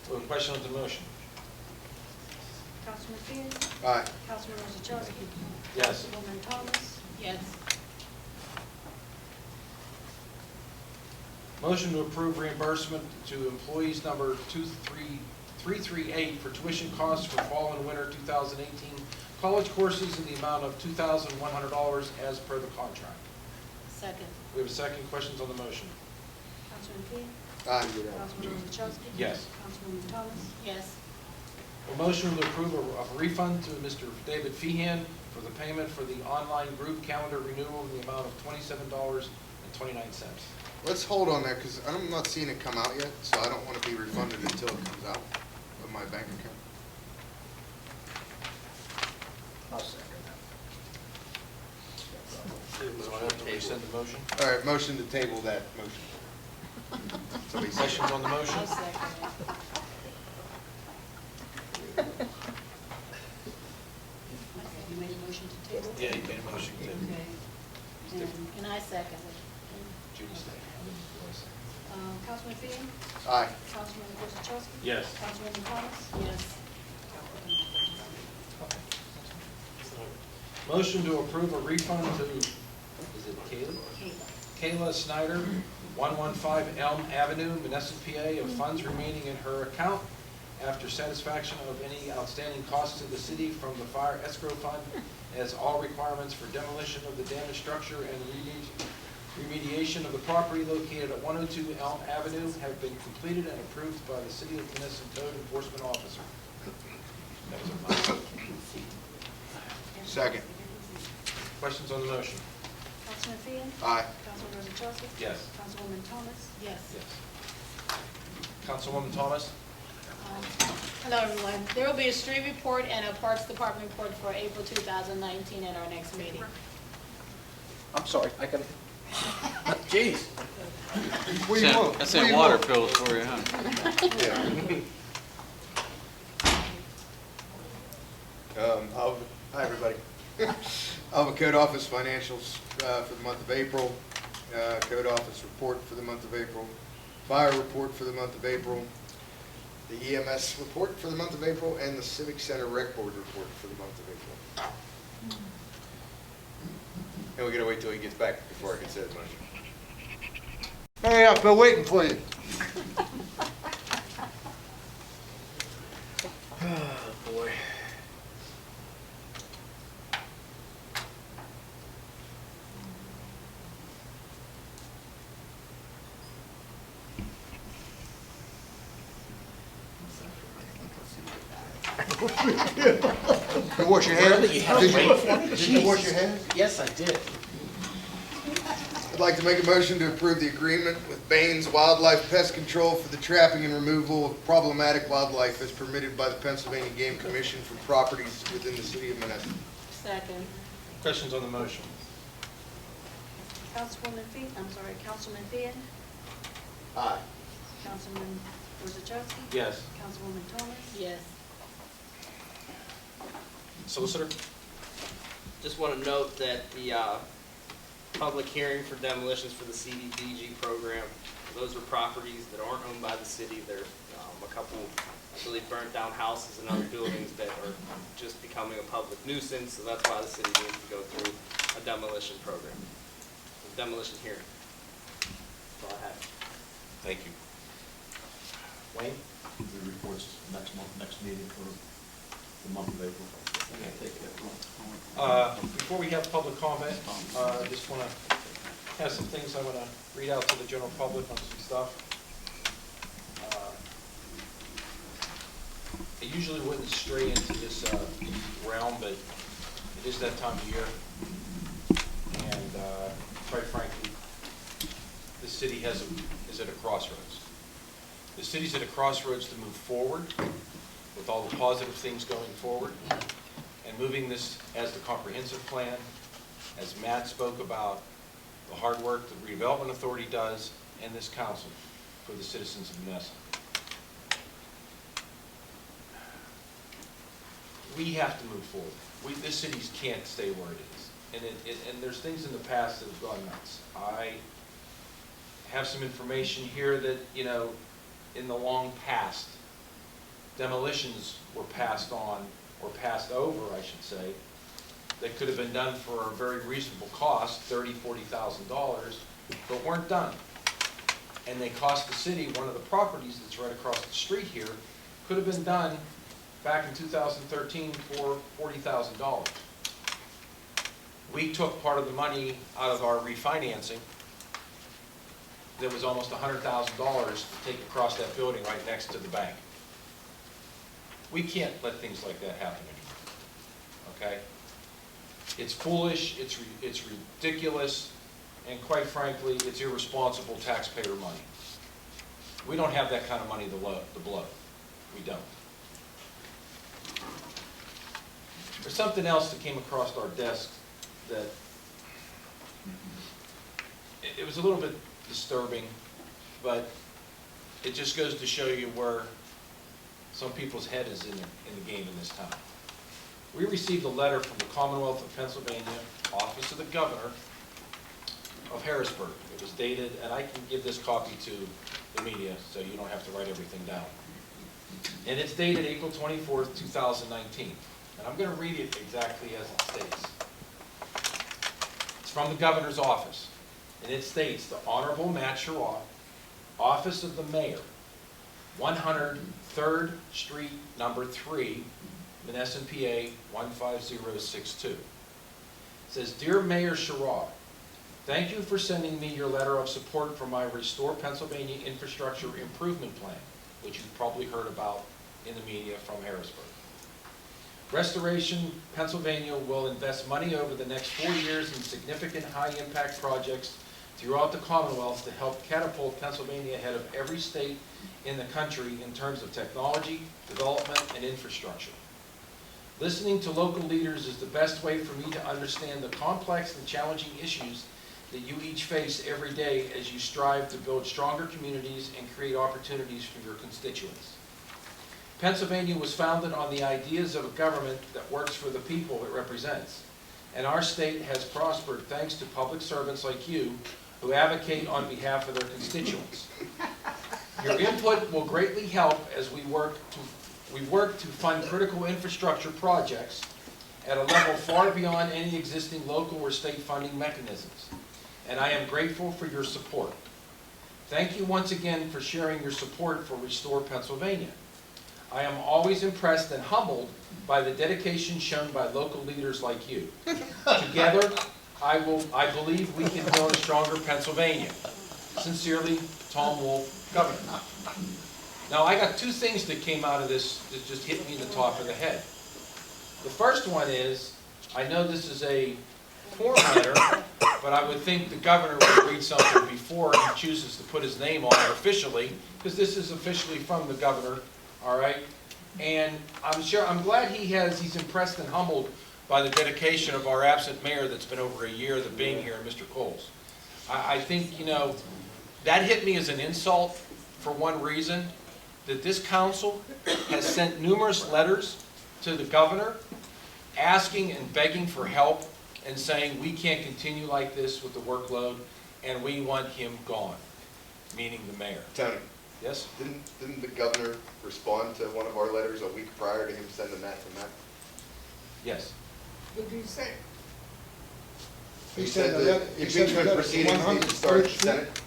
So a question on the motion? Councilman Fian. Aye. Councilman Orzachowski. Yes. Councilwoman Thomas. Yes. Motion to approve reimbursement to employees number 2338 for tuition costs for fall and winter 2018 college courses in the amount of $2,100 as per the contract. Second. We have a second. Questions on the motion? Councilman Fian. Aye. Councilman Orzachowski. Yes. Councilwoman Thomas. Yes. A motion to approve a refund to Mr. David Feehan for the payment for the online group calendar renewal in the amount of $27.29. Let's hold on that, because I'm not seeing it come out yet, so I don't want to be refunded until it comes out of my bank account. I'll second that. rescind the motion? All right, motion to table that motion. Somebody say Questions on the motion? I'll second it. You made a motion to table? Yeah, you made a motion to table. Okay. And I second it. Judy seconded. Councilman Finn? Aye. Councilman Wozzachowski? Yes. Councilwoman Thomas? Yes. Motion to approve a refund to, is it Kayla? Kayla Snyder, 115 Elm Avenue, Monessen, PA, of funds remaining in her account after satisfaction of any outstanding costs to the city from the fire escrow fund, as all requirements for demolition of the damaged structure and remediation of the property located at 102 Elm Avenue have been completed and approved by the City of Monessen Code Enforcement Officer. That was a motion. Second. Questions on the motion? Councilman Finn? Aye. Councilman Wozzachowski? Yes. Councilwoman Thomas? Yes. Yes. Councilwoman Thomas? Hello, everyone. There will be a street report and a Parks Department report for April 2019 at our next meeting. I'm sorry, I got jeez. What do you want? That's What do that you water want? pills for you, huh? Yeah. Hi, everybody. I'll have a code office financials for the month of April, code office report for the month of April, fire report for the month of April, the EMS report for the month of April, and the Civic Center Rec Board report for the month of April. And we gotta wait till he gets back before I can say the motion. Hey, I've been waiting for you. Oh, boy. You wash your hands? Really? You have Did to wait for me? Did you wash Jeez. your hands? Yes, I did. I'd like to make a motion to approve the agreement with Baines Wildlife Pest Control for the trapping and removal of problematic wildlife as permitted by the Pennsylvania Game Commission for properties within the city of Monessen. Second. Questions on the motion? Councilwoman Finn, Councilman Finn? Aye. Councilman Wozzachowski? Yes. Councilwoman Thomas? Yes. Solicitor? Just want to note that the public hearing for demolitions for the CDBG program, those are properties that aren't owned by the city. They're a couple, I believe, burnt down houses and other buildings that are just becoming a public nuisance, so that's why the city needs to go through a demolition program, a demolition hearing. That's all I have. Thank you. Wayne? The reports next month, next meeting for the month of April. Take that. Before we have public comment, I just want to have some things I want to read out to the general public on some stuff. I usually wouldn't stray into this realm, but it is that time of year. And quite frankly, the city is at a crossroads. The city's at a crossroads to move forward with all the positive things going forward, and moving this as the comprehensive plan, as Matt spoke about, the hard work the Redevelopment Authority does, and this council for the citizens of Monessen. We have to move forward. This city can't stay where it is. And there's things in the past that have gone nuts. I have some information here that, you know, in the long past, demolitions were passed on, or passed over, I should say, that could have been done for a very reasonable cost, $30,000, $40,000, but weren't done. And they cost the city, one of the properties that's right across the street here, could have been done back in 2013 for $40,000. We took part of the money out of our refinancing. That was almost $100,000 to take across that building right next to the bank. We can't let things like that happen anymore, okay? It's foolish, it's ridiculous, and quite frankly, it's irresponsible taxpayer money. We don't have that kind of money to blow. We don't. There's something else that came across our desk that it was a little bit disturbing, but it just goes to show you where some people's head is in the game in this town. We received a letter from the Commonwealth of Pennsylvania, Office of the Governor of Harrisburg. It was dated, and I can give this copy to the media so you don't have to write everything down. And it's dated April 24th, 2019. And I'm going to read it exactly as it states. It's from the Governor's office. And it states, the Honorable Matt Sherraw, Office of the Mayor, 100 3rd Street, number 3, Monessen, PA 15062. It says, Dear Mayor Sherraw, thank you for sending me your letter of support for my Restore Pennsylvania Infrastructure Improvement Plan, which you've probably heard about in the media from Harrisburg. Restoration Pennsylvania will invest money over the next 4 years in significant high-impact projects throughout the Commonwealth to help catapult Pennsylvania ahead of every state in the country in terms of technology, development, and infrastructure. Listening to local leaders is the best way for me to understand the complex and challenging issues that you each face every day as you strive to build stronger communities and create opportunities for your constituents. Pennsylvania was founded on the ideas of a government that works for the people it represents, and our state has prospered thanks to public servants like you who advocate on behalf of their constituents. Your input will greatly help as we work to fund critical infrastructure projects at a level far beyond any existing local or state funding mechanisms, and I am grateful for your support. Thank you once again for sharing your support for Restore Pennsylvania. I am always impressed and humbled by the dedication shown by local leaders like you. Together, I believe we can build a stronger Pennsylvania. Sincerely, Tom Wolf, Governor. Now, I got 2 things that came out of this that just hit me in the top of the head. The first one is, I know this is a form letter, but I would think the governor would read something before he chooses to put his name on it officially, because this is officially from the governor, all right? And I'm glad he's impressed and humbled by the dedication of our absent mayor that's been over a year of being here, Mr. Coles. I think, you know, that hit me as an insult for one reason, that this council has sent numerous letters to the governor asking and begging for help and saying we can't continue like this with the workload and we want him gone, meaning the mayor. Tony, Yes? didn't the governor respond to one of our letters a week prior to him sending that to Matt? Yes. What did you say? He said the impeachment proceedings need to start in the Senate.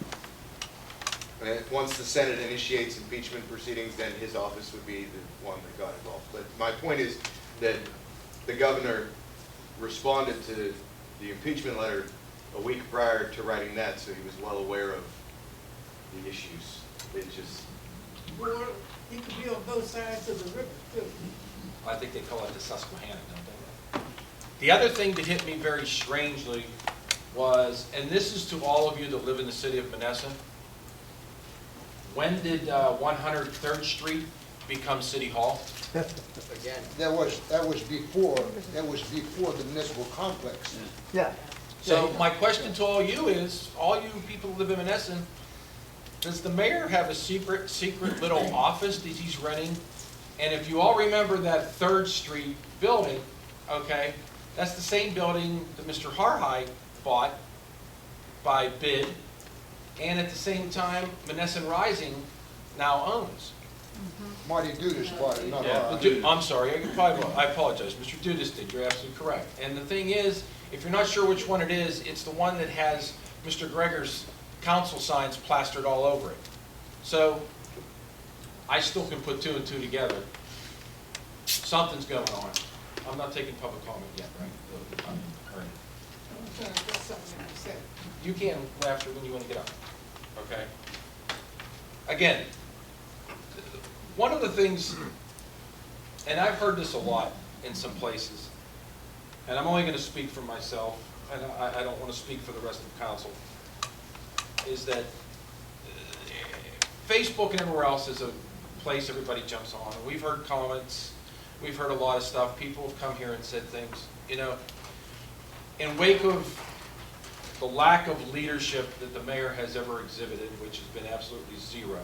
And once the Senate initiates impeachment proceedings, then his office would be the one that got involved. But my point is that the governor responded to the impeachment letter a week prior to writing that, so he was well aware of the issues. It just... Well, you could be on both sides of the river, too. I think they call it the Susquehanna, don't they? The other thing that hit me very strangely was, and this is to all of you that live in the city of Monessen, when did 103rd Street become City Hall? Again. That was before the municipal complex. Yeah. So my question to all you is, all you people who live in Monessen, does the mayor have a secret little office that he's renting? And if you all remember that 3rd Street building, okay, that's the same building that Mr. Harhide bought by bid, and at the same time, Monessen Rising now owns. Marty Dudas bought it, not Yeah, ours. I'm sorry, I apologize. Mr. Dudas did, you're absolutely correct. And the thing is, if you're not sure which one it is, it's the one that has Mr. Gregor's council signs plastered all over it. So, I still can put 2 and 2 together. Something's going on. I'm not taking public comment yet, right? All right. I'm trying to get something to say. You can after when you want to get up, okay? Again, one of the things, and I've heard this a lot in some places, and I'm only going to speak for myself, and I don't want to speak for the rest of the council, is that Facebook and everywhere else is a place everybody jumps on. And we've heard comments, we've heard a lot of stuff. People have come here and said things. You know, in wake of the lack of leadership that the mayor has ever exhibited, which has been absolutely zero,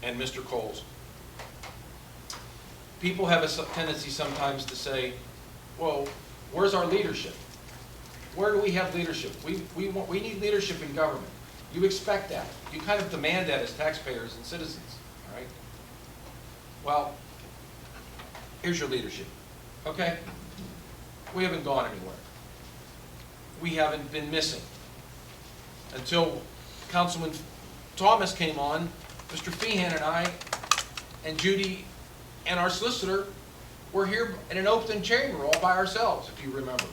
and Mr. Coles. People have a tendency sometimes to say, well, where's our leadership? Where do we have leadership? We need leadership in government. You expect that. You kind of demand that as taxpayers and citizens, all right? Well, here's your leadership, okay? We haven't gone anywhere. We haven't been missing. Until Councilman Thomas came on, Mr. Feehan and I, and Judy, and our solicitor were here in an open chamber all by ourselves, if you remember.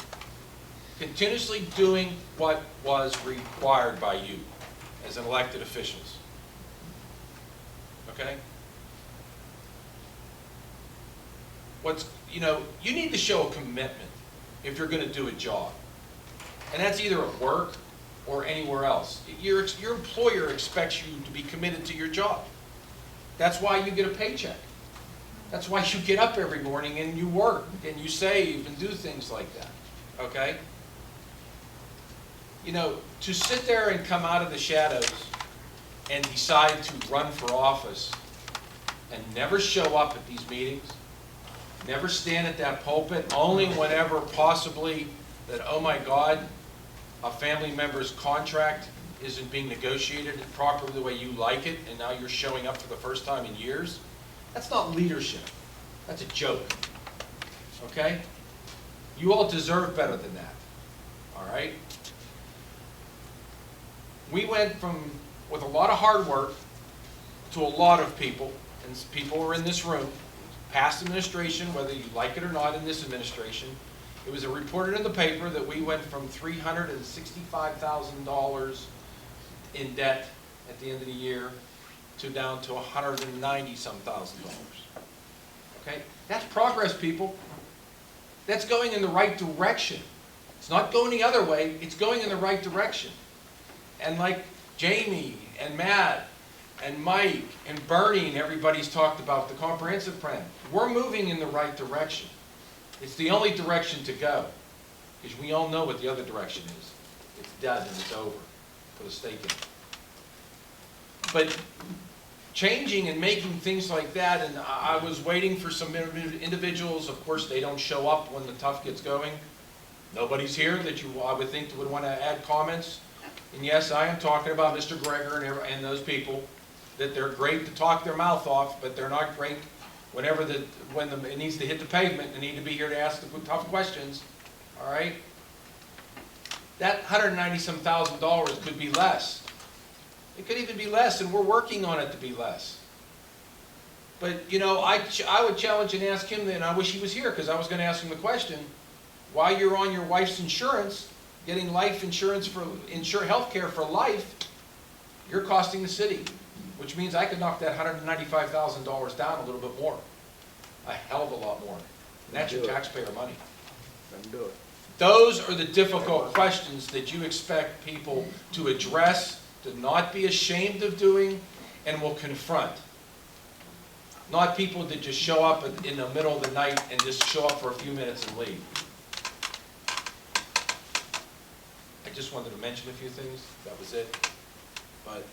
Continuously doing what was required by you as an elected officials. Okay? You need to show a commitment if you're going to do a job. And that's either at work or anywhere else. Your employer expects you to be committed to your job. That's why you get a paycheck. That's why you get up every morning and you work and you save and do things like that. Okay? To sit there and come out of the shadows and decide to run for office and never show up at these meetings, never stand at that pulpit, only whenever possibly that, oh my God, a family member's contract isn't being negotiated properly the way you like it, and now you're showing up for the first time in years. That's not leadership. That's a joke. Okay? You all deserve better than that. All right? We went from, with a lot of hard work, to a lot of people, and people are in this room, past administration, whether you like it or not in this administration. It was reported in the paper that we went from $365,000 in debt at the end of the year to down to $190-some thousand. Okay? That's progress, people. That's going in the right direction. It's not going the other way, it's going in the right direction. And like Jamie and Matt and Mike and Bernie and everybody's talked about the comprehensive plan, we're moving in the right direction. It's the only direction to go, because we all know what the other direction is. It's dead and it's over. Put a stake in it. But changing and making things like that, and I was waiting for some individuals, of course they don't show up when the tough gets going. Nobody's here that I would think would want to add comments. And yes, I am talking about Mr. Greger and those people, that they're great to talk their mouth off, but they're not great when it needs to hit the pavement. They need to be here to ask the tough questions. All right? That $190-some thousand could be less. It could even be less, and we're working on it to be less. But, I would challenge and ask him, and I wish he was here, because I was going to ask him the question, while you're on your wife's insurance, getting life insurance for health care for life, you're costing the city, which means I could knock that $195,000 down a little bit more, a hell of a lot more. And that's your taxpayer money. Do it. Those are the difficult questions that you expect people to address, to not be ashamed of doing, and will confront. Not people that just show up in the middle of the night and just show up for a few minutes and leave. I just wanted to mention a few things. That was it. But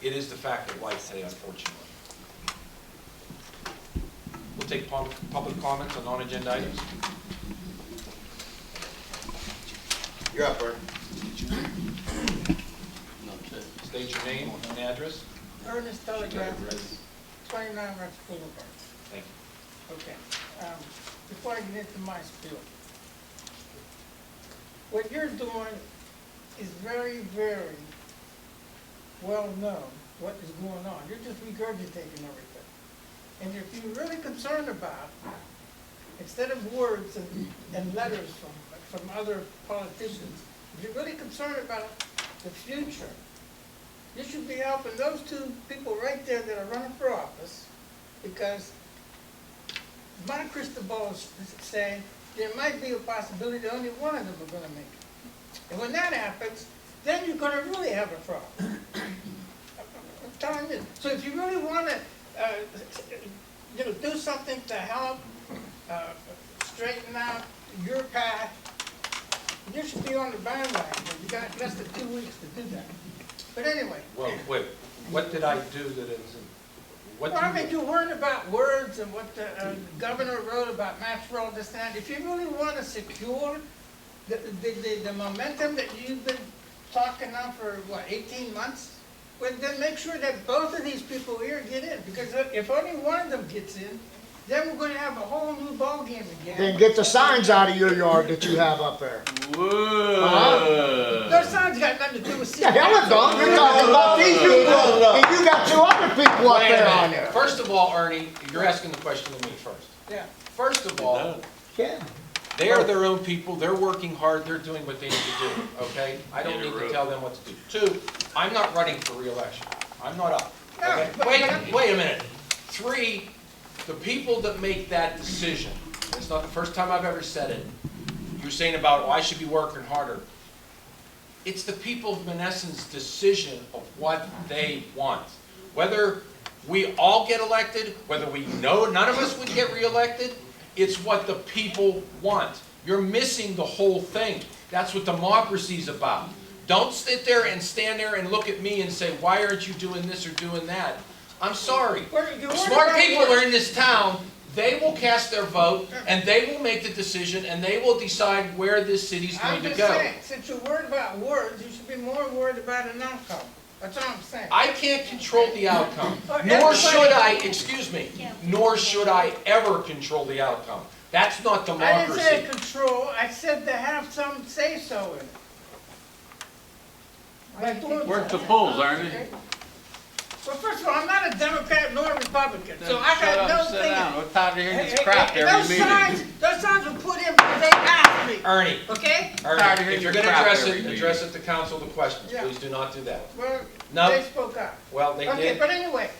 it is the fact of life today, unfortunately. We'll take public comments on non-agenda items. You're up, Bert. State your name and address. Ernest Telegraph, 29 Rex Boulevard. Thank you. Okay. Before I get into my spiel, what you're doing is very, very well known what is going on. You're just regurgitating everything. And if you're really concerned about, instead of words and letters from other politicians, if you're really concerned about the future, you should be helping those two people right there that are running for office, because my crystal ball is saying there might be a possibility that only one of them are going to make it. And when that happens, then you're going to really have a problem. I'm telling you. So if you really want to do something to help straighten out your path, you should be on the bandwagon, but you got less than 2 weeks to do that. But anyway. Well, wait, what did I do that isn't? What Well, I do mean, you worried about words and what the governor wrote about match roll, this and that. If you really want to secure the momentum that you've been talking now for, what, 18 months? Well, then make sure that both of these people here get in, because if only one of them gets in, then we're gonna have a whole new ballgame again. Then get the signs out of your yard that you have up there. Whoa. Those signs got nothing to do with Yeah, hell it don't. You're talking about these people, and you got 2 other people up Wait a there on minute. there. First of all, Ernie, you're asking the question to me first. Yeah. First of all, Yeah. they are their own people, they're working hard, they're doing what they need to do, okay? I don't need to tell them what to do. 2, I'm not running for reelection. I'm not up. Okay? Wait a minute. 3, the people that make that decision, it's not the first time I've ever said it, you're saying about, oh, I should be working harder. It's the people of Monessen's decision of what they want. Whether we all get elected, whether we know none of us would get reelected, it's what the people want. You're missing the whole thing. That's what democracy's about. Don't sit there and stand there and look at me and say, why aren't you doing this or doing that? I'm sorry. Smart people are in this town. They will cast their vote, and they will make the decision, and they will decide where this city's going to go. I'm just saying, since you're worried about words, you should be more worried about an outcome. That's all I'm saying. I can't control the outcome, nor should I, excuse me, nor should I ever control the outcome. That's not I didn't say democracy. control, I said to have some say-so in it. By doing Where's the something. polls, Ernie? Well, first of all, I'm not a Democrat nor a Republican, so I Shut got up, no sit thing. down. We're tired of hearing Hey, this crap hey, every meeting. Those signs were put in because they asked me, Ernie, okay? Tired of Ernie, if hearing you're your going to crap address every it, meeting. address it to council the questions. Yeah. Please do not do that. Well, No. they spoke up. Well, they Okay, did. but anyway,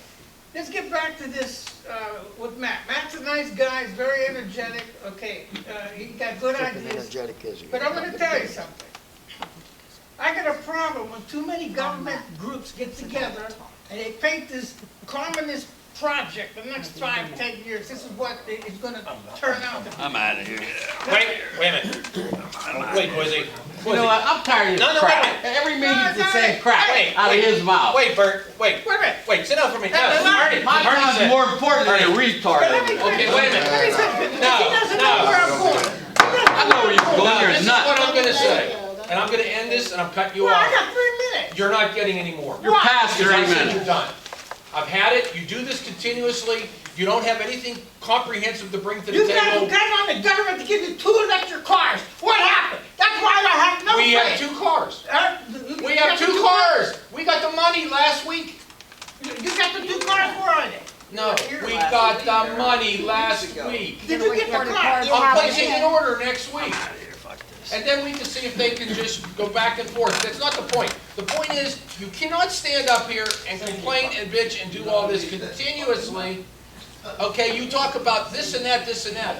let's get back to this with Matt. Matt's a nice guy, he's very energetic, okay, he got good ideas. Energetic is he? But I'm gonna tell you something. I got a problem when too many government groups get together and they paint this communist project the next 5, 10 years. This is what it's gonna turn out to be. I'm out of here. Wait a minute. Wait, Quizzy. You know what? I'm tired of this No, crap. wait a minute. Every meeting's the same Hey, crap out of his mouth. Wait, Bert, wait. Wait a minute. Wait, sit down for me. No, Ernie, Ernie, My Ernie time's said- more important than a retard. Let me Okay, wait a minute. Let me finish. No, He doesn't no. know where I'm going. I know where you're going. No, You're this is what nuts. I'm gonna say. And I'm gonna end this and I'm cutting you Well, I off. got 3 minutes. You're not getting any more. You're past Because 3 I said minutes. you're done. I've had it. You do this continuously. You don't have anything comprehensive to bring to the You guys table. got on the government to give you 2 electric cars. What happened? That's why I have no We faith. have 2 cars. You We got have the 2 cars. We got the money last week. You got the 2 cars, where are they? No, we got the money last week. Did you get the cars? I'm placing an order next week. And then we can see if they can just go back and forth. That's not the point. The point is, you cannot stand up here and complain and bitch and do all this continuously. Okay, you talk about this and that, this and that.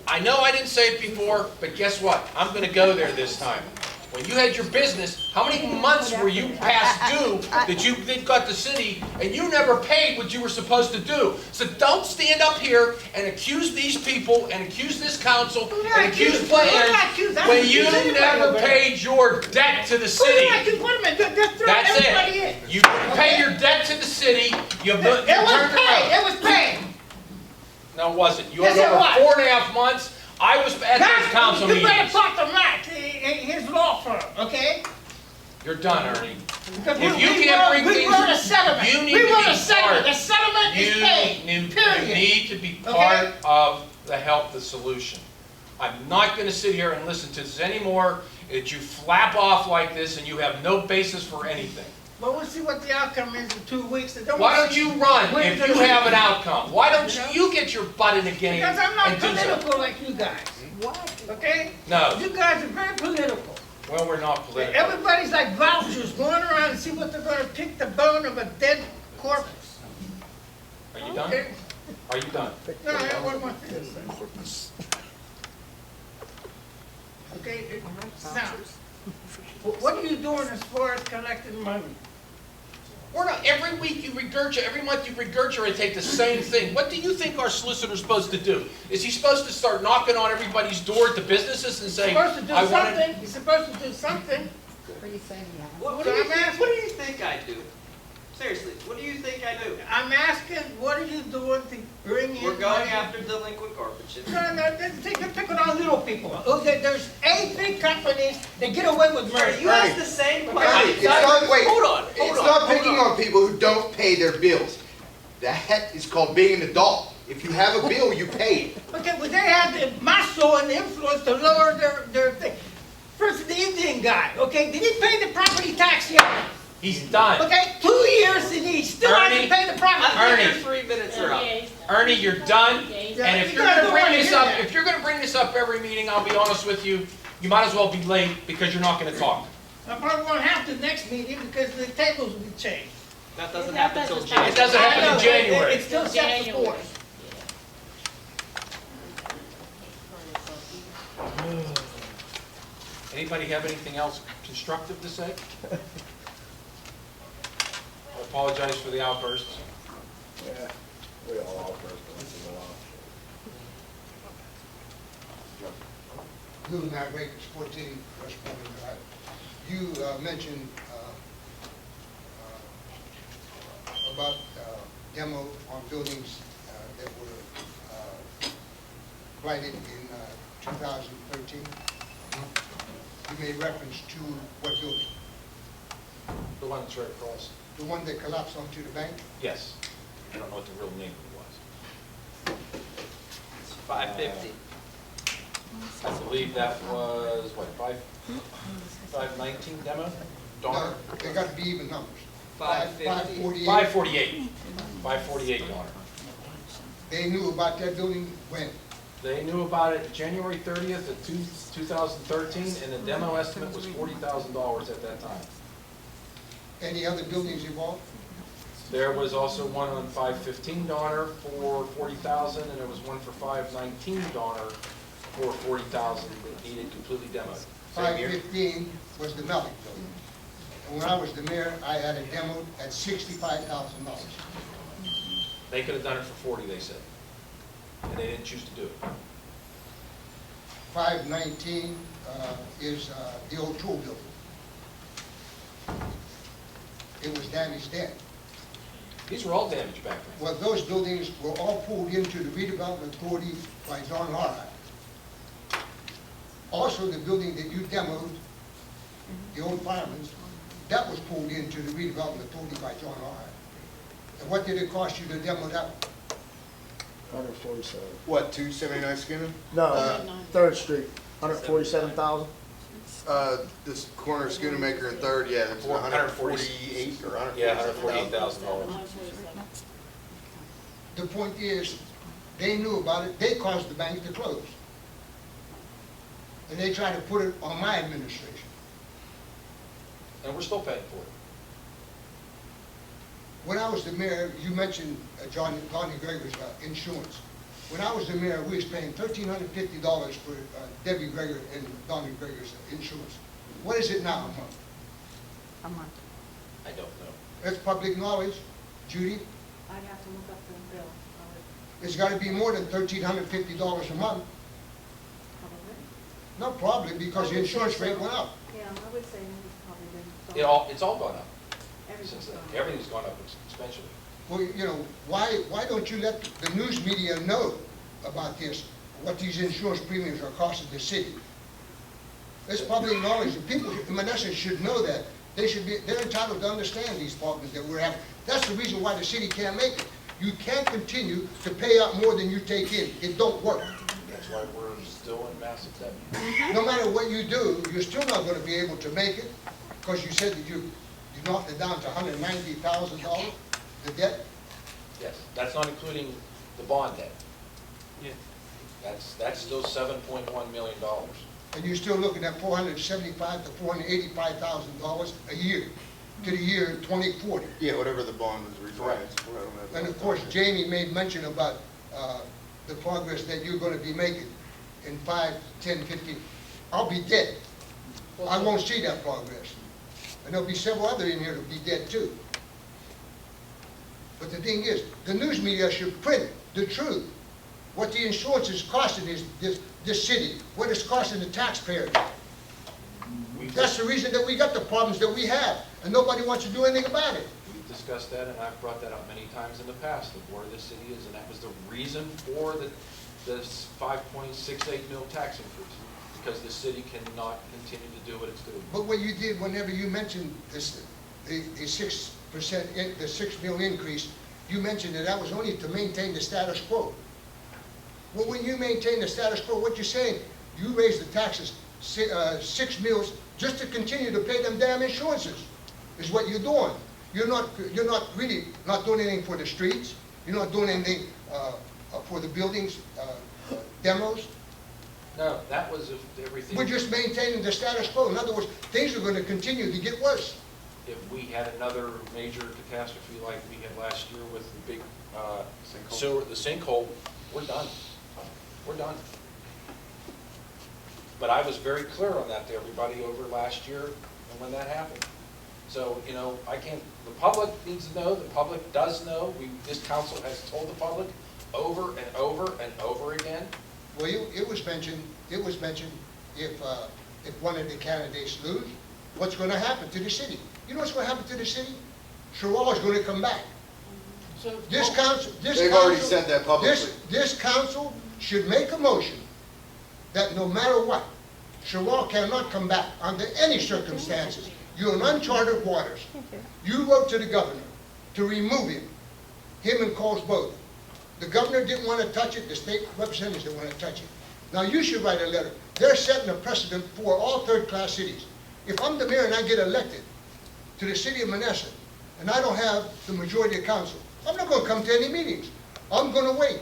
I know I didn't say it before, but guess what? I'm gonna go there this time. When you had your business, how many months were you past due that you got the city and you never paid what you were supposed to do? So don't stand up here and accuse these people and accuse this council and accuse plans when you never paid your debt to the city. That's it. You didn't pay your debt to the city, you turned around. It was paid. No, it wasn't. You Yes, had it was. over 4.5 months. I was at those council You better meetings. talk to Matt, his law firm, okay? You're done, Ernie. Because If you can't bring we things, wrote a settlement. you need We to be wrote a settlement. part. The settlement is paid, You period. need to be Okay? part of the help, the solution. I'm not gonna sit here and listen to this anymore, that you flap off like this and you have no basis for anything. Well, we'll see what the outcome is in 2 weeks. Why don't you run Wait if till you the- have an outcome? Why don't you get your butt in the game Because I'm not and do something? political like you guys. Okay? No, You guys are very political. well, we're not political. Everybody's like vouchers, going around and see what they're gonna pick the bone of a dead corpse. Are you done? Okay? Are you done? No, I have one more thing to say. Okay, now, what are you doing as far as collecting money? We're not, every week you regurgitate, every month you regurgitate the same thing. What do you think our solicitor's supposed to do? Is he supposed to start knocking on everybody's door at the businesses and saying, Supposed to do I want something, he's supposed to do something. What are you saying, yeah? What do you think I do? Seriously, what do you think I do? I'm asking, what are you doing to bring in? We're going after delinquent garbage. No, they're picking on little people. There's 8 big companies that get away with murder. You asked the same Ernie, question. it's not, wait, Hold on, it's not picking on people who don't pay their bills. That is called being an adult. If you have a bill, you pay it. Okay, well, they have the muscle and the influence to lower their thing. First, the Indian guy, okay, did he pay the property tax yet? He's done. Okay, 2 years and he still hasn't paid the property I tax. think your 3 minutes are up. Ernie, you're done. Yeah, And if you you're guys gonna don't bring wanna this hear up, that. if you're gonna bring this up every meeting, I'll be honest with you, you might as well be late because you're not gonna talk. I probably won't have the next meeting because the tables will be changed. That doesn't happen until It January. doesn't happen I know, in January. It's still set for court. Anybody have anything else constructive to say? I apologize for the outbursts. Yeah, we all offer once in a while. Lou Nightbreak, 14 West Portland Drive. You mentioned about demo on buildings that were blighted in 2013. You made reference to what building? The one that's right across. The one that collapsed onto the bank? Yes. I don't know what the real name was. It's 550. I believe that was, what, 519 demo? Donner? No, they got to be even numbers. 550. 548. 548 Donner. They knew about that building when? They knew about it January 30th of 2013, and the demo estimate was $40,000 at that time. Any other buildings involved? There was also one on 515 Donner for $40,000, and there was one for 519 Donner for $40,000 that needed completely demoed. Same year. 515 was the Mellick building. And when I was the mayor, I had it demoed at $65,000. They could have done it for 40, they said, and they didn't choose to do it. 519 is the old tool building. It was damaged then. These were all damaged back then. Well, those buildings were all pulled into the redevelopment authority by John Larrard. Also, the building that you demoed, the old fireman's, that was pulled into the redevelopment authority by John Larrard. And what did it cost you to demo that one? 147. What, 279 Skinner? No, 3rd Street, 147,000. This corner Schoonamaker and Third, yeah, that's 140. 148 or 148. Yeah, $148,000. The point is, they knew about it, they caused the bank to close. And they tried to put it on my administration. And we're still paying for it. When I was the mayor, you mentioned Donnie Greger's insurance. When I was the mayor, we was paying $1,350 for Debbie Greger and Donnie Greger's insurance. What is it now a month? A month. I don't know. That's public knowledge. Judy, I'd have to look up the bill. it's got to be more than $1,350 a month. No, probably, because the insurance rate went up. Yeah, I would say it's probably been. It's all gone up since then. Everything's Everything's gone up exponentially. Well, you know, why don't you let the news media know about this, what these insurance premiums are costing the city? It's public knowledge. The people in Monessen should know that. They're entitled to understand these problems that we're having. That's the reason why the city can't make it. You can't continue to pay out more than you take in. It don't work. That's why we're still in massive debt. No matter what you do, you're still not going to be able to make it, because you said that you knocked it down to $190,000, the debt. Yes, that's not including the bond debt. Yeah. That's still $7.1 million. And you're still looking at $475,000 to $485,000 a year to the year 2040. Yeah, whatever the bond was refinanced for. I don't have And of course, Jamie made mention about the progress that you're going to be making in 5, 10, 15. I'll be dead. I won't see that progress. And there'll be several other in here that'll be dead too. But the thing is, the news media should print the truth. What the insurance is costing is this city, what it's costing the taxpayers. That's the reason that we got the problems that we have, and nobody wants to do anything about it. We've discussed that, and I've brought that up many times in the past, of where the city is, and that was the reason for this 5.68 mil tax increase, because the city cannot continue to do what it's doing. But what you did, whenever you mentioned this, the 6%, the 6 mil increase, you mentioned that was only to maintain the status quo. Well, when you maintain the status quo, what you're saying, you raise the taxes 6 mils just to continue to pay them damn insurances, is what you're doing. You're not really not doing anything for the streets. You're not doing anything for the buildings, demos. No, that was everything. We're just maintaining the status quo. In other words, things are going to continue to get worse. If we had another major catastrophe like we had last year with the big sewer, the sinkhole, we're done. We're done. But I was very clear on that to everybody over last year and when that happened. So, you know, the public needs to know, the public does know. This council has told the public over and over and over again. Well, it was mentioned if one of the candidates lose, what's going to happen to the city? You know what's going to happen to the city? Sherrod is going to come back. This council, They've already said that publicly. This council should make a motion that no matter what, Sherrod cannot come back under any circumstances. You're in uncharted waters. You wrote to the governor to remove him and Coles both. The governor didn't want to touch it, the state representatives didn't want to touch it. Now you should write a letter. They're setting a precedent for all third-class cities. If I'm the mayor and I get elected to the city of Monessen, and I don't have the majority of council, I'm not going to come to any meetings. I'm going to wait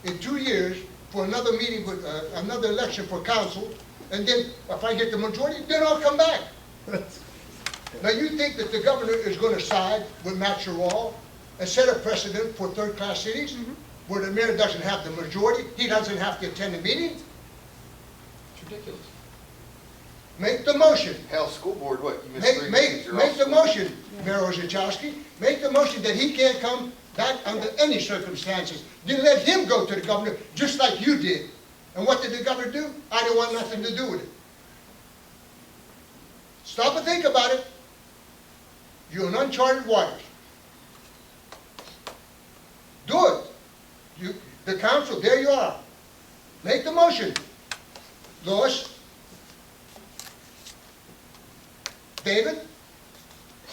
in 2 years for another meeting, with another election for council, and then if I get the majority, then I'll come back. Now you think that the governor is going to side with Matt Sherrod and set a precedent for third-class cities where the mayor doesn't have the majority, he doesn't have to attend the meeting? It's ridiculous. Make the motion. Hell, school board, what? You missed 3 Make meetings. You're off the school. motion, Mayor Orzechowski. Make the motion that he can't come back under any circumstances. Then let him go to the governor, just like you did. And what did the governor do? I didn't want nothing to do with it. Stop and think about it. You're in uncharted waters. Do it. The council, there you are. Make the motion. Lois? David?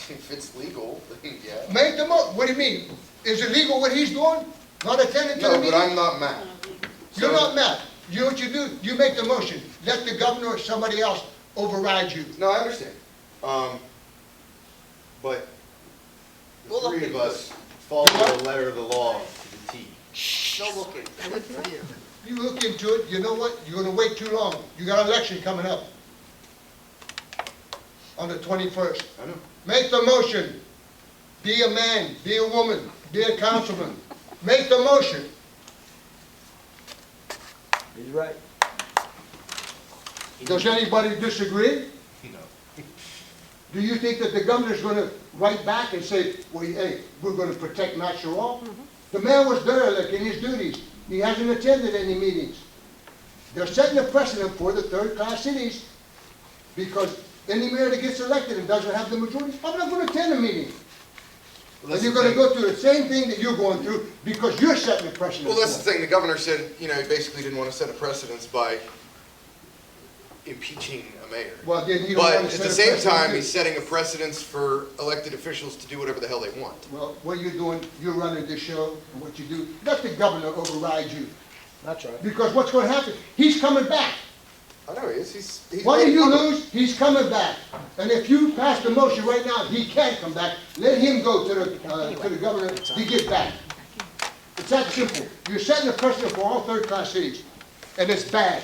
If it's legal, then yeah. Make the what do you mean? Is it legal what he's doing? Not attending to the No, meeting? but I'm not mad. You're not mad. You know what you do? You make the motion. Let the governor or somebody else override you. No, I understand. But the three of us follow the letter of the law to the T. You look into it, you know what? You're going to wait too long. You got an election coming up on the 21st. I know. Make the motion. Be a man, be a woman, be a councilman. Make the motion. He's right. Does anybody disagree? No. Do you think that the governor's going to write back and say, well, hey, we're going to protect Matt Sherrod? The man was derelict in his duties. He hasn't attended any meetings. They're setting a precedent for the third-class cities because any mayor that gets elected and doesn't have the majority, I'm not going to attend a meeting. And you're going to go through the same thing that you're going through because you're setting a precedent. Well, that's the thing. The governor said, you know, he basically didn't want to set a precedence by impeaching a mayor. Well, then you don't But want to at set the a same precedent time, too. he's setting a precedence for elected officials to do whatever the hell they want. Well, what you're doing, you're running this show, and what you do, let the governor override you. That's right. Because what's going to happen? He's coming back. I know he is. He's What do made you public. lose? He's coming back. And if you pass the motion right now, he can't come back. Let him go to the governor to get back. It's that simple. You're setting a precedent for all third-class cities, and it's bad.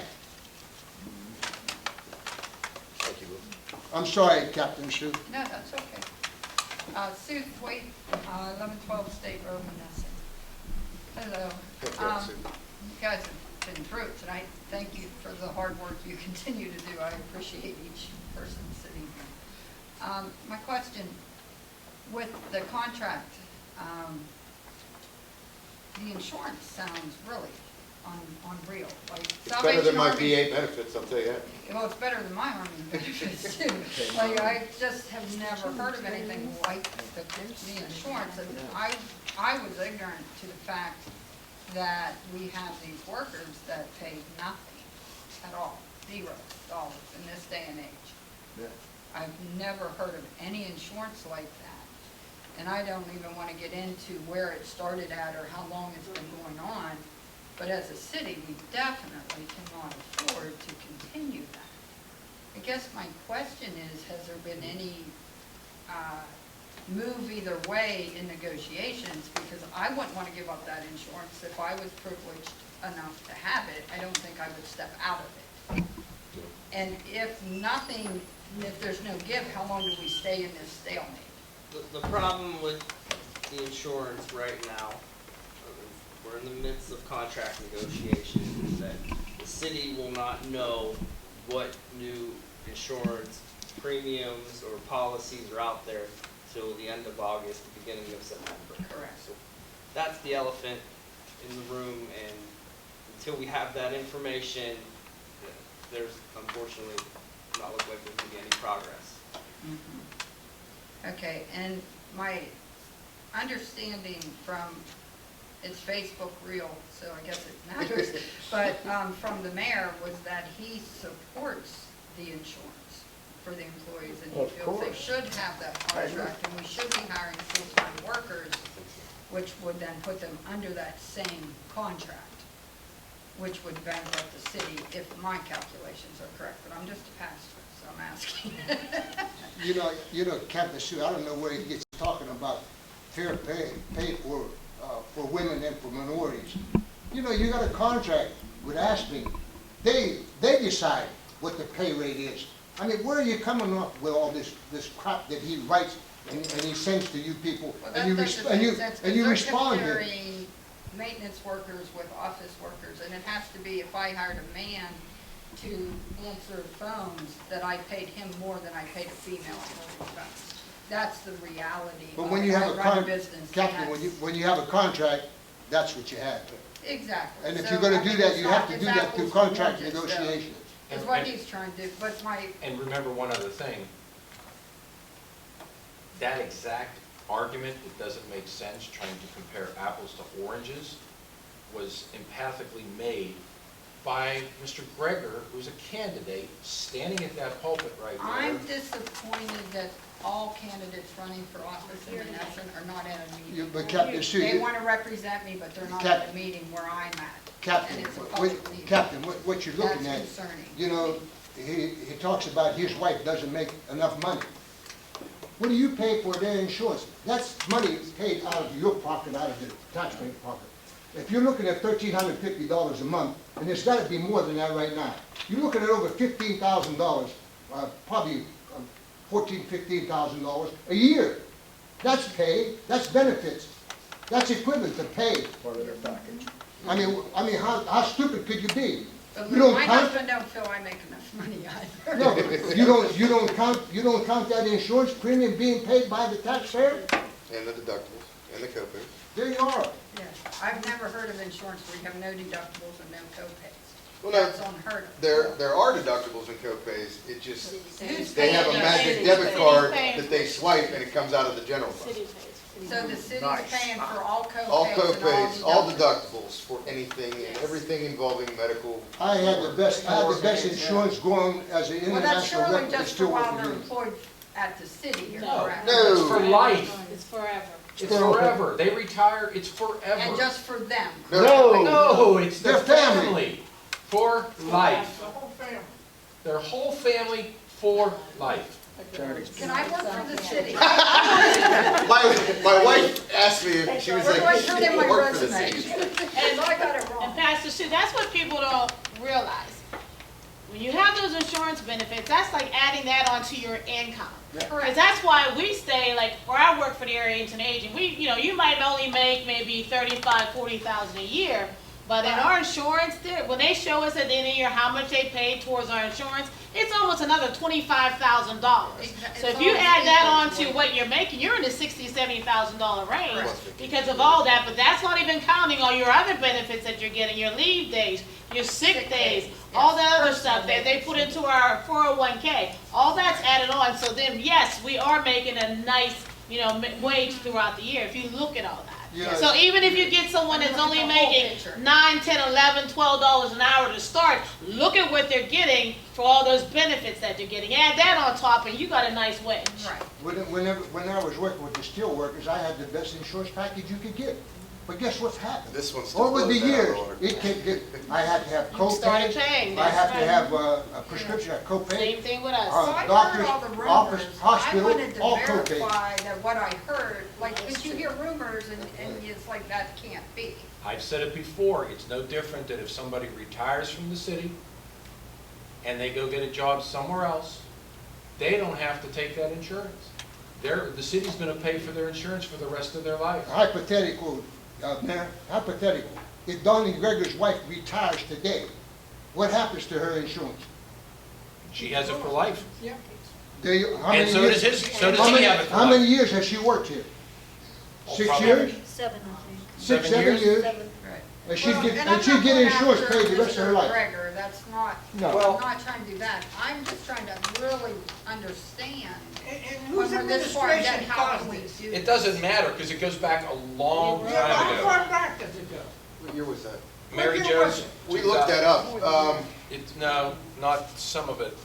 Thank you, Lou. I'm sorry, Captain Sue. No, that's okay. Sue Thwaite, 1112 State Road, Monessen. Hello. Okay, Sue. You guys have been through it tonight. Thank you for the hard work you continue to do. I appreciate each person sitting here. My question, with the contract the insurance sounds really unreal, like It's better Salvation than my Army. VA benefits, I'll tell you that. Well, it's better than my Army benefits too. Like, I just have never heard of anything like the insurance, and I was ignorant to the fact that we have these workers that pay nothing at all, $0 in this day and age. Yeah. I've never heard of any insurance like that. And I don't even want to get into where it started at or how long it's been going on. But as a city, we definitely cannot afford to continue that. I guess my question is, has there been any move either way in negotiations? Because I wouldn't want to give up that insurance. If I was privileged enough to have it, I don't think I would step out of it. And if nothing, if there's no give, how long do we stay in this stalemate? The problem with the insurance right now, we're in the midst of contract negotiations, is that the city will not know what new insurance premiums or policies are out there till the end of August, the beginning of September. Correct. So that's the elephant in the room, and until we have that information, there's unfortunately not look like there's going to be any progress. Okay, and my understanding from, it's Facebook Reel, so I guess it matters, but from the mayor was that he supports the insurance for the employees, and he feels they should have that contract, and we should be hiring full-time workers, which would then put them under that same contract, which would bankrupt the city if my calculations are correct, but I'm just a pastor, so I'm asking. You know, Captain Sue, I don't know where he gets talking about fair pay for women and for minorities. You know, you got a contract with Aspen. They decide what the pay rate is. I mean, where are you coming up with all this crap that he writes and he sends to you people, Well, and you respond to it? Comparing maintenance workers with office workers, and it has to be, if I hired a man to answer phones, that I paid him more than I paid a female answering phones. That's the reality. But when you have a contract, Captain, when you have a contract, that's what you have. Exactly. And if So, you're gonna I do mean, that, it's you not- have to it's do that apples through to contract oranges, though, negotiations. is And- what and- he's trying to do, but my, And remember one other thing, that exact argument, it doesn't make sense trying to compare apples to oranges, was empathically made by Mr. Greger, who's a candidate, standing at that pulpit right there. I'm disappointed that all candidates running for office in Monessen are not at a meeting. But Captain Sue, They want to represent me, but they're not at a meeting where I'm at. Captain, And it's a public meeting. what you're looking at, That's concerning. you know, he talks about his wife doesn't make enough money. What do you pay for their insurance? That's money paid out of your pocket, out of the taxpayer pocket. If you're looking at $1,350 a month, and it's got to be more than that right now, you're looking at over $15,000, probably $14,000, $15,000 a year. That's pay, that's benefits, that's equivalent to pay. Part of their package. I mean, how stupid could you be? But You don't my count, husband don't feel I make enough money either. no, you don't count that insurance premium being paid by the taxpayer? And the deductibles, and the copays. There you are. Yes, I've never heard of insurance where you have no deductibles and no co-pays. Well, no, That's unheard of. there are deductibles and copays, it just, Who's they have a paying? magic debit card that they swipe and it comes out of the general fund. So the city's paying for all co-pays All and copays, all deductibles. deductibles for anything and everything involving medical. I had the best insurance going as an Well, that's international surely rep, just for still while working they're here. employed at the city here, No, correct? no, it's for life. It's forever. It's forever. They retire, it's forever. And just for them. No, it's their Their family. family for life. The whole family. Their whole family for life. Can I work for the city? My wife asked me if she was Where do I like, turn in you my work for the resume? city. And, I got it and wrong. Pastor Sue, that's what people don't realize. When you have those insurance benefits, that's like adding that onto your income. Because that's why we stay, like, where I work for the area agency agent, you might only make maybe $35,000, $40,000 a year, But in our insurance, when they show us at the end of the year how much they paid towards our insurance, it's almost another $25,000. So if you add that on to what you're making, you're in the $60,000, $70,000 range because of all that. But that's not even counting all your other benefits that you're getting, your leave days, your sick days, all that other stuff that they put into our 401k. All that's added on. So then, yes, we are making a nice, wage throughout the year if you look at all that. Yeah. So even if you get someone that's only making $9, $10, $11, $12 an hour to start, look at what they're getting for all those benefits that they're getting. Add that on top and you got a nice wage. Right. When I was working with the steel workers, I had the best insurance package you could get. But guess what's happened? This one still Over the blows that years, out of it kept getting, I had to have You started co-pays. paying, I that's have to right. have a prescription, a copay. Same thing with us. Uh, So I doctors, heard all the rumors. office, hospital, I wanted to all co-pays. verify that what I heard, like, because you hear rumors and it's like, that can't be. I've said it before, it's no different than if somebody retires from the city and they go get a job somewhere else, they don't have to take that insurance. The city's gonna pay for their insurance for the rest of their life. Hypothetical, Mayor, hypothetical. If Donnie Greger's wife retires today, what happens to her insurance? She has it for life. Yeah. How And many so years- does his, so does how he many- have it for How many life. years has she worked here? Oh, 6 probably- years? 7, I think. 6, 7 7 years? years? Right. And she'd Well, get, and and I'm she'd not get going insurance after paid the rest of her Mr. life. Gregor, that's not, No. I'm not trying to do that. I'm just trying to really understand. And When whose we're this far administration ahead, how caused can we this? do It this? doesn't matter, because it goes back a long Yeah, time how ago. far back does it go? What year was that? Mary What year was Jo's. it? We looked that up. No, not some of it.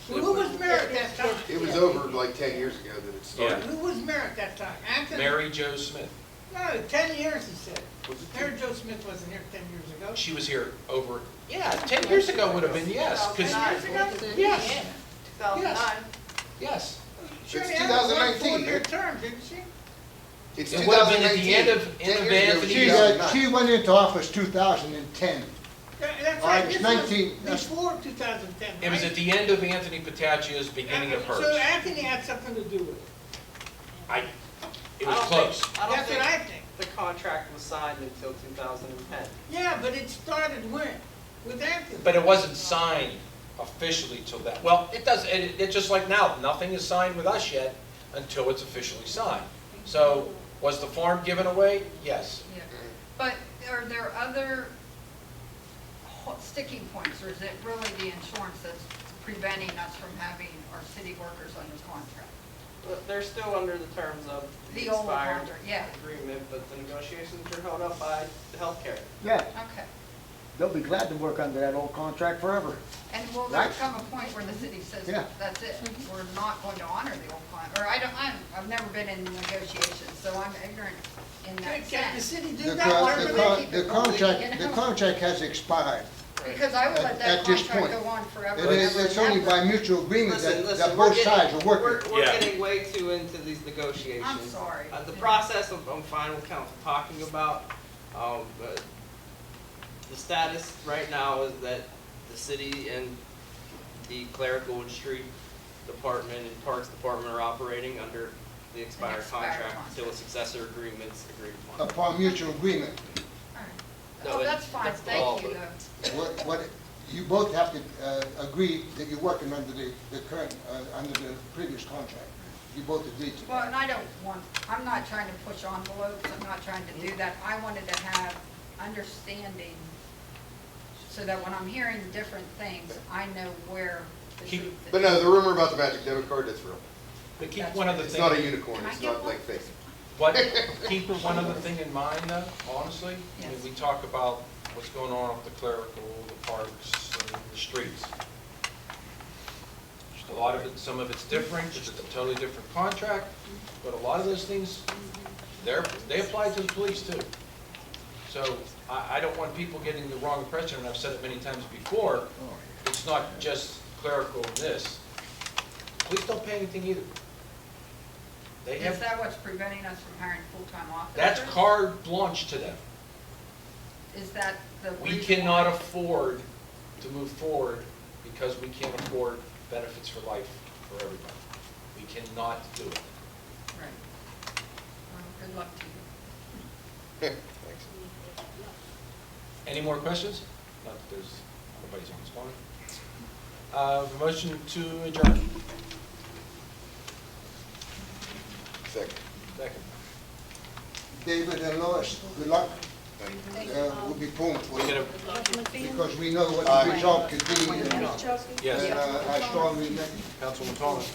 Who was mayor at that time? It was over like 10 years ago that it started. Who was mayor at that time? Anthony? Mary Jo Smith. No, 10 years, he said. Was it Mayor Joe Smith wasn't here 10 years ago. She was here over, 10 years ago would have been, yes. 'Cause- 10 years ago? Yes, 2009. yes. She It's only had one 2019, 4-year man. term, didn't she? It's It would have been at the 2019. end of 10 years ago, Anthony. She, 2009. she went into office 2010. That's All right, right, this it's was 19 before 2010, It was right? at the end of Anthony Pataccia's, beginning of So hers. Anthony had something to do with it. It was close. I don't That's what think I think. the contract was signed until 2010. Yeah, but it started when? With Anthony. But it wasn't signed officially till that. Well, it does, it's just like now, nothing is signed with us yet until it's officially signed. So, was the farm given away? Yes. Yeah. But are there other sticking points, or is it really the insurance that's preventing us from having our city workers under contract? But they're still under the terms of the The old expired contract, yeah. agreement, but the negotiations are held up by the healthcare. Yeah, Okay. they'll be glad to work under that old contract forever. And will there Right. come a point where the city says, Yeah. that's it, we're not going to honor the old contract? Or I've never been in negotiations, so I'm ignorant in that Can the sense. city The do that? Why would they keep the it going? contract, the contract has expired. Because I would let that At this contract point. go on forever It and is, ever it's and only ever. by mutual agreement that Listen, both sides are working. We're Yeah. getting way too into these negotiations. I'm sorry. The process, I'm fine with council talking about, but the status right now is that the city and the clerical and street department and parks department are operating under the expired expired contract until a contract. successor agreement's agreed upon. Upon mutual agreement. All right. No, Oh, that's fine, that's the law, thank you but- though. What, you both have to agree that you're working under the current, under the previous contract. You both agreed to Well, that. and I'm not trying to push envelopes, I'm not trying to do that. I wanted to have understanding so that when I'm hearing different things, I know where the truth is. But no, the rumor about the magic debit card, that's real. But keep one other It's thing. not a unicorn, Can I it's get not one? like fake. Keep one other thing in mind though, honestly. I mean, Yes. we talk about what's going on with the clerical, the parks, and the streets. Just a lot of it, some of it's different, it's a totally different contract, but a lot of those things, they apply to the police too. So I don't want people getting the wrong impression, and I've said it many times before, it's not just clerical in this. Police don't pay anything either. They Is have, that what's preventing us from hiring full-time officers? that's carte blanche to them. Is that the We reason cannot why- afford to move forward because we can't afford benefits for life for everybody. We cannot do it. Right. Well, good luck to you. Thanks. Any more questions? Not that there's, nobody's on his phone. Motion to adjourn. Second. Second. David and Lois, good luck. We'll be pulling for We you, gonna, because we know what the result could be, and yes, I strongly recommend. Councilman Thomas.